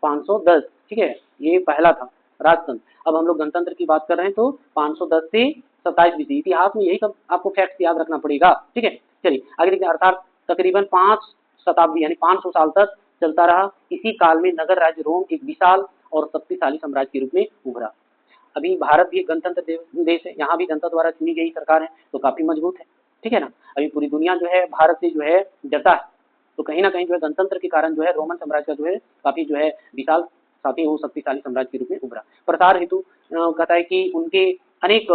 510। ठीक है, ये पहला था राजतंत्र। अब हम लोग गणतंत्र की बात कर रहे हैं तो 510 से 27 बीसी। इतिहास में यही सब आपको फैक्ट याद रखना पड़ेगा। ठीक है, चलिए आगे देखते हैं। अर्थात तकरीबन 5 शताब्दी यानी 500 साल तक चलता रहा। इसी काल में नगर राज्य रोम एक विशाल और शक्तिशाली साम्राज्य के रूप में उभरा। अभी भारत भी एक गणतंत्र देश है, यहाँ भी जनता द्वारा चुनी गई सरकार है, तो काफी मजबूत है। ठीक है ना, अभी पूरी दुनिया जो है भारत से जो है डरता है, तो कहीं ना कहीं जो है गणतंत्र के कारण जो है रोमन साम्राज्य का जो है काफी जो है विशाल, साथ ही वो शक्तिशाली साम्राज्य के रूप में उभरा। प्रसार हेतु कहता है कि उनके अनेक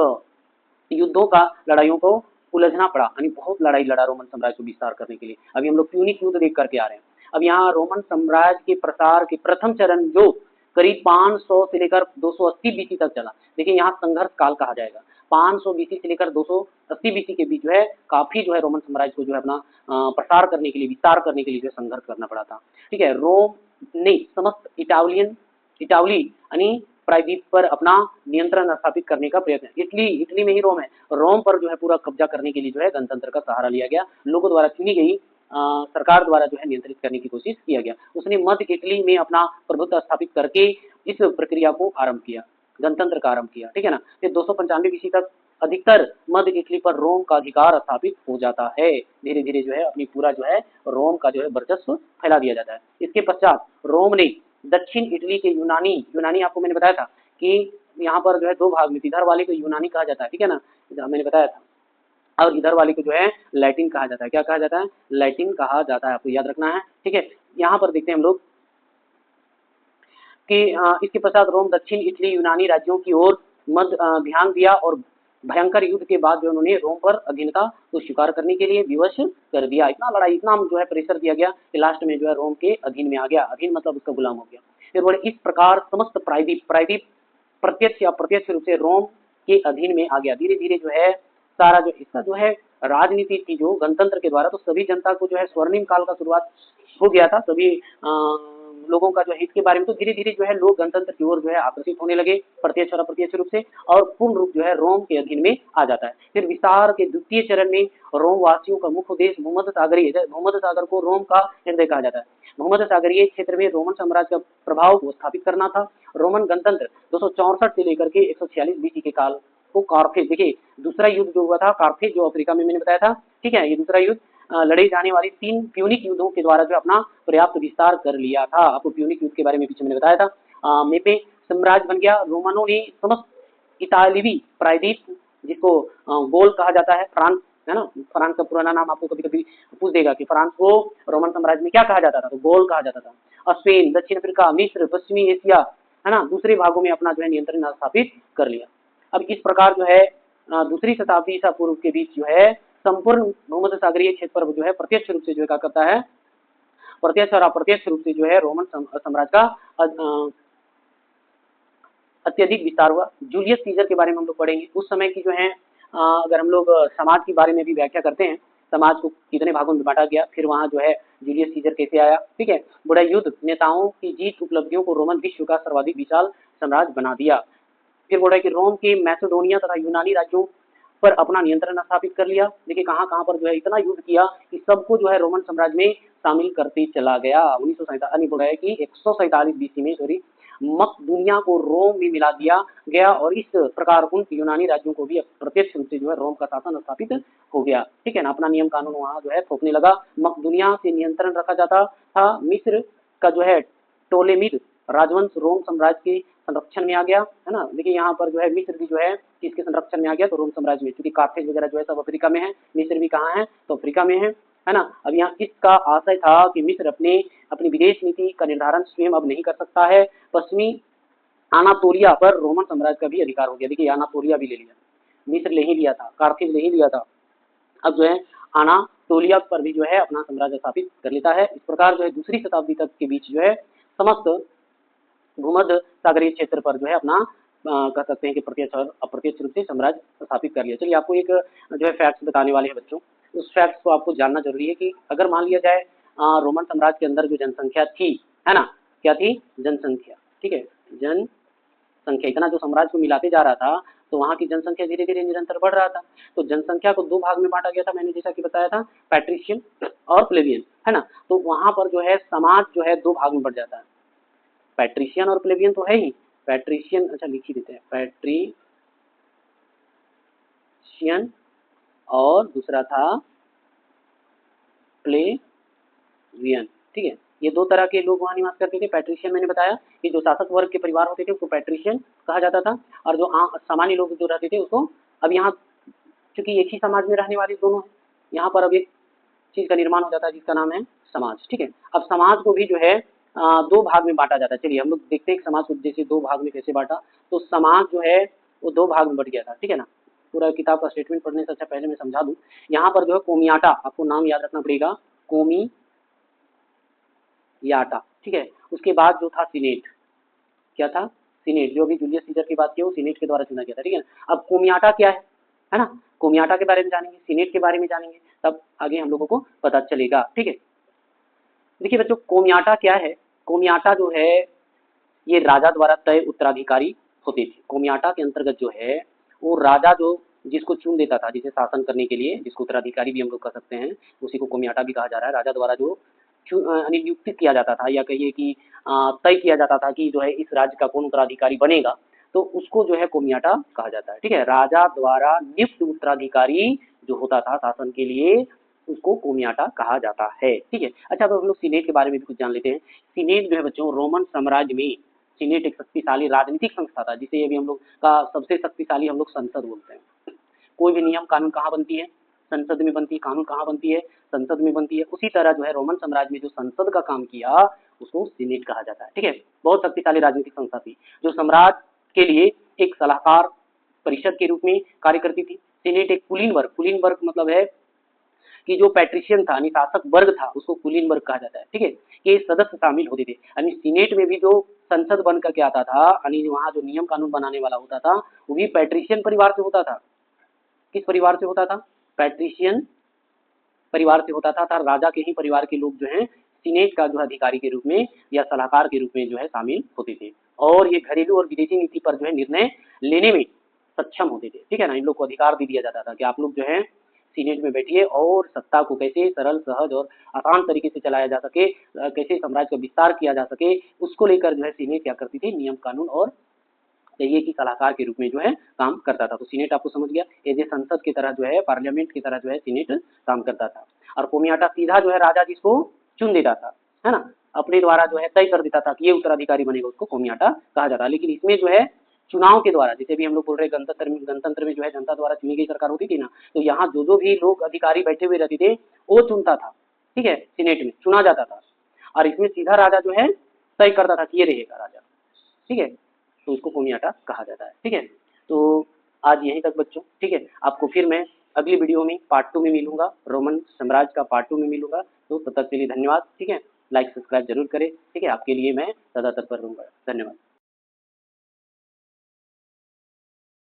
युद्धों का, लड़ाइयों को उलझना पड़ा, यानी बहुत लड़ाई लड़ा रोमन साम्राज्य को विस्तार करने के लिए। अभी हम लोग प्यूनिक युद्ध देख करके आ रहे हैं। अब यहाँ रोमन साम्राज्य के प्रसार के प्रथम चरण जो करीब 500 से लेकर 280 बीसी तक चला। देखिए यहाँ संघर्ष काल कहा जाएगा। 500 बीसी से लेकर 280 बीसी के बीच जो है काफी जो है रोमन साम्राज्य को जो है अपना प्रसार करने के लिए, विस्तार करने के लिए जो है संघर्ष करना पड़ा था। ठीक है, रोम ने समस्त इटावली यानी प्रायद्वीप पर अपना नियंत्रण स्थापित करने का प्रयत्न। इटली में ही रोम है, रोम पर जो है पूरा कब्जा करने के लिए जो है गणतंत्र का सहारा लिया गया। लोगों द्वारा चुनी गई सरकार द्वारा जो है नियंत्रित करने की कोशिश किया गया। उसने मध्य इटली में अपना प्रभुत्व स्थापित करके इस प्रक्रिया को आरंभ किया, गणतंत्र का आरंभ किया। ठीक है ना, फिर 295 बीसी तक अधिकतर मध्य इटली पर रोम का अधिकार स्थापित हो जाता है। धीरे धीरे जो है अपनी पूरा जो है रोम का जो है वर्चस्व फैला दिया जाता है। इसके पश्चात रोम ने दक्षिण इटली के यूनानी आपको मैंने बताया था कि यहाँ पर जो है दो भाग में, इधर वाले को यूनानी कहा जाता है। ठीक है ना, मैंने बताया था, और इधर वाले को जो है लैटिन कहा जाता है। क्या कहा जाता है, लैटिन कहा जाता है, आपको याद रखना है। ठीक है, यहाँ पर देखते हैं हम लोग कि इसके पश्चात रोम दक्षिण इटली यूनानी राज्यों की ओर ध्यान दिया और भयंकर युद्ध के बाद जो उन्होंने रोम पर अधीनता को स्वीकार करने के लिए विवश कर दिया। इतना लड़ाई, इतना जो है प्रेशर दिया गया कि लास्ट में जो है रोम के अधीन में आ गया। अधीन मतलब उसका गुलाम हो गया। फिर बोले इस प्रकार समस्त प्रायद्वीप प्रत्यक्ष या अप्रत्यक्ष रूप से रोम के अधीन में आ गया। धीरे धीरे जो है सारा जो इसका जो है राजनीति थी जो गणतंत्र के द्वारा, तो सभी जनता को जो है स्वर्णिम काल का शुरुआत हो गया था। सभी लोगों का जो हित के बारे में, तो धीरे धीरे जो है लोग गणतंत्र की ओर जो है आकर्षित होने लगे, प्रत्यक्ष और अप्रत्यक्ष रूप से, और पूर्ण रूप जो है रोम के अधीन में आ जाता है। फिर विस्तार के द्वितीय चरण में रोम वासियों का मुख्य उद्देश्य भूमध्य सागर को रोम का हृदय कहा जाता है। भूमध्य सागरीय क्षेत्र में रोमन साम्राज्य का प्रभाव को स्थापित करना था। रोमन गणतंत्र 264 से लेकर के 146 बीसी के काल को कार्थेज, देखिए दूसरा युद्ध जो हुआ था कार्थेज जो अफ्रीका में मैंने बताया था। ठीक है, ये दूसरा युद्ध लड़े जाने वाली 3 प्यूनिक युद्धों के द्वारा जो अपना पर्याप्त विस्तार कर लिया था। आपको प्यूनिक युद्ध के बारे में पीछे मैंने बताया था। मेपे साम्राज्य बन गया। रोमनों ने समस्त इतालवी प्रायद्वीप, जिसको गोल कहा जाता है, फ्रांस है ना, फ्रांस का पुराना नाम आपको कभी कभी पूछ देगा कि फ्रांस को रोमन साम्राज्य में क्या कहा जाता था, तो गोल कहा जाता था। स्पेन, दक्षिण अफ्रीका, मिस्र, पश्चिमी एशिया है ना, दूसरे भागों में अपना जो है नियंत्रण स्थापित कर लिया। अब इस प्रकार जो है दूसरी शताब्दी ईसा पूर्व के बीच जो है संपूर्ण भूमध्य सागरीय क्षेत्र पर जो है प्रत्यक्ष रूप से जो है क्या करता है, प्रत्यक्ष और अप्रत्यक्ष रूप से जो है रोमन साम्राज्य का अत्यधिक विस्तार हुआ। जूलियस सीजर के बारे में हम लोग पढ़ेंगे। उस समय की जो है अगर हम लोग समाज के बारे में भी व्याख्या करते हैं, समाज को कितने भागों में बांटा गया, फिर वहां जो है जूलियस सीजर कैसे आया। ठीक है, बड़ा युद्ध, नेताओं की जीत, उपलब्धियों को रोमन विश्व का सर्वाधिक विशाल साम्राज्य बना दिया। फिर बोला कि रोम के मैसेडोनिया तथा यूनानी राज्यों पर अपना नियंत्रण स्थापित कर लिया। देखिए कहाँ कहाँ पर जो है इतना युद्ध किया कि सबको जो है रोमन साम्राज्य में शामिल करते चला गया। 1947 बोला है कि 147 बीसी में मकदूनिया को रोम में मिला दिया गया, और इस प्रकार उन यूनानी राज्यों को भी प्रत्यक्ष रूप से जो है रोम का शासन स्थापित हो गया। ठीक है ना, अपना नियम कानून वहां जो है थोपने लगा। मकदूनिया से नियंत्रण रखा जाता था। मिस्र का जो है टोलेमिड राजवंश रोम साम्राज्य के संरक्षण में आ गया, है ना। देखिए यहाँ पर जो है मिस्र भी जो है किसके संरक्षण में आ गया, तो रोम साम्राज्य में, क्योंकि कार्थेज वगैरह जो है सब अफ्रीका में है, मिस्र भी कहाँ है, तो अफ्रीका में है ना। अब यहाँ इसका आशय था कि मिस्र अपनी विदेश नीति का निर्धारण स्वयं अब नहीं कर सकता है। पश्चिमी अनातोलिया पर रोमन साम्राज्य का भी अधिकार हो गया। देखिए अनातोलिया भी ले लिया, मिस्र ले ही लिया था, कार्थेज ले ही लिया था, अब जो है अनातोलिया पर भी जो है अपना साम्राज्य स्थापित कर लेता है। इस प्रकार जो है दूसरी शताब्दी तक के बीच जो है समस्त भूमध्य सागरीय क्षेत्र पर जो है अपना कह सकते हैं कि प्रत्यक्ष और अप्रत्यक्ष रूप से साम्राज्य स्थापित कर लिया। चलिए आपको एक जो है फैक्ट्स बताने वाले हैं बच्चों, उस फैक्ट्स को आपको जानना जरूरी है कि अगर मान लिया जाए रोमन साम्राज्य के अंदर जो जनसंख्या थी, है ना, क्या थी, जनसंख्या, ठीक है, जनसंख्या, इतना जो साम्राज्य को मिलाते जा रहा था तो वहाँ की जनसंख्या धीरे धीरे निरंतर बढ़ रहा था। तो जनसंख्या को दो भाग में बांटा गया था, मैंने जैसा कि बताया था, पैट्रिशियन और प्लेबियन, है ना। तो वहाँ पर जो है समाज जो है दो भाग में बढ़ जाता है, पैट्रिशियन और प्लेबियन तो है ही, पैट्रिशियन, अच्छा लिख ही देते हैं, पैट्रिशियन और दूसरा था प्लेबियन, ठीक है। ये दो तरह के लोग वहाँ निवास करते थे। पैट्रिशियन मैंने बताया कि जो शासक वर्ग के परिवार होते थे उसको पैट्रिशियन कहा जाता था, और जो सामान्य लोग जो रहते थे उसको, अब यहाँ चूंकि एक ही समाज में रहने वाले दोनों हैं, यहाँ पर अब एक चीज का निर्माण हो जाता है जिसका नाम है समाज, ठीक है। अब समाज को भी जो है दो भाग में बांटा जाता है। चलिए हम लोग देखते हैं समाज को जैसे दो भाग में कैसे बांटा। तो समाज जो है वो दो भाग में बट गया था, ठीक है ना। पूरा किताब का स्टेटमेंट पढ़ने से अच्छा पहले मैं समझा दूं। यहाँ पर जो है कोमियाटा, आपको नाम याद रखना पड़ेगा, कोमियाटा, ठीक है। उसके बाद जो था सीनेट, क्या था, सीनेट, जो भी जूलियस सीजर की बात की वो सीनेट के द्वारा चुना गया था, ठीक है। अब कोमियाटा क्या है ना, कोमियाटा के बारे में जानेंगे, सीनेट के बारे में जानेंगे, तब आगे हम लोगों को पता चलेगा, ठीक है। देखिए बच्चों कोमियाटा क्या है, कोमियाटा जो है ये राजा द्वारा तय उत्तराधिकारी होते थे। कोमियाटा के अंतर्गत जो है वो राजा जो जिसको चुन देता था, जिसे शासन करने के लिए, जिसको उत्तराधिकारी भी हम लोग कह सकते हैं, उसी को कोमियाटा भी कहा जा रहा है। राजा द्वारा जो नियुक्त किया जाता था, या कहिए कि तय किया जाता था कि जो है इस राज्य का कौन उत्तराधिकारी बनेगा, तो उसको जो है कोमियाटा कहा जाता है, ठीक है। राजा द्वारा नियुक्त उत्तराधिकारी जो होता था शासन के लिए, उसको कोमियाटा कहा जाता है, ठीक है। अच्छा अब हम लोग सीनेट के बारे में भी कुछ जान लेते हैं। सीनेट जो है बच्चों रोमन साम्राज्य में सीनेट एक शक्तिशाली राजनीतिक संस्था था, जिसे अभी हम लोग का सबसे शक्तिशाली हम लोग संसद बोलते हैं। कोई भी नियम कानून कहाँ बनती है, संसद में बनती है। कानून कहाँ बनती है, संसद में बनती है। उसी तरह जो है रोमन साम्राज्य में जो संसद का काम किया उसको सीनेट कहा जाता है, ठीक है। बहुत शक्तिशाली राजनीतिक संस्था थी जो सम्राट के लिए एक सलाहकार परिषद के रूप में कार्य करती थी। सीनेट एक कुलीन वर्ग मतलब है कि जो पैट्रिशियन था यानी शासक वर्ग था उसको कुलीन वर्ग कहा जाता है, ठीक है। ये सदस्य शामिल होते थे, यानी सीनेट में भी जो संसद बन करके आता था, यानी वहाँ जो नियम कानून बनाने वाला होता था वो भी पैट्रिशियन परिवार से होता था। किस परिवार से होता था, पैट्रिशियन परिवार से होता था। राजा के ही परिवार के लोग जो हैं सीनेट का जो अधिकारी के रूप में या सलाहकार के रूप में जो है शामिल होते थे, और ये घरेलू और विदेशी नीति पर जो है निर्णय लेने में सक्षम होते थे, ठीक है ना। इन लोग को अधिकार दे दिया जाता था कि आप लोग जो है सीनेट में बैठिए और सत्ता को कैसे सरल सहज और आसान तरीके से चलाया जा सके, कैसे साम्राज्य का विस्तार किया जा सके, उसको लेकर जो है सीनेट क्या करती थी, नियम कानून और चाहिए कि सलाहकार के रूप में जो है काम करता था। तो सीनेट आपको समझ गया, एज ए संसद की तरह जो है, पार्लियामेंट की तरह जो है सीनेट काम करता था। और कोमियाटा सीधा जो है राजा जिसको चुन देता था, है ना, अपने द्वारा जो है तय कर देता था कि ये उत्तराधिकारी बनेगा, उसको कोमियाटा कहा जाता है। लेकिन इसमें जो है चुनाव के द्वारा, जैसे भी हम लोग बोल रहे हैं गणतंत्र में जो है जनता द्वारा चुनी गई सरकार होती थी ना, तो यहाँ जो भी लोग अधिकारी बैठे हुए रहते थे वो चुनता था, ठीक है, सीनेट में चुना जाता था। और इसमें सीधा राजा जो है तय करता था कि ये रहेगा राजा, ठीक है। तो इसको कोमियाटा कहा जाता है, ठीक है। तो आज यहीं तक बच्चों, ठीक है। आपको फिर मैं अगली वीडियो में पार्ट 2 में मिलूंगा, रोमन साम्राज्य का पार्ट 2 में मिलूंगा। तो तब तक के लिए धन्यवाद, ठीक है। लाइक सब्सक्राइब जरूर करें, ठीक है। आपके लिए मैं सदा तत्पर रहूंगा। धन्यवाद।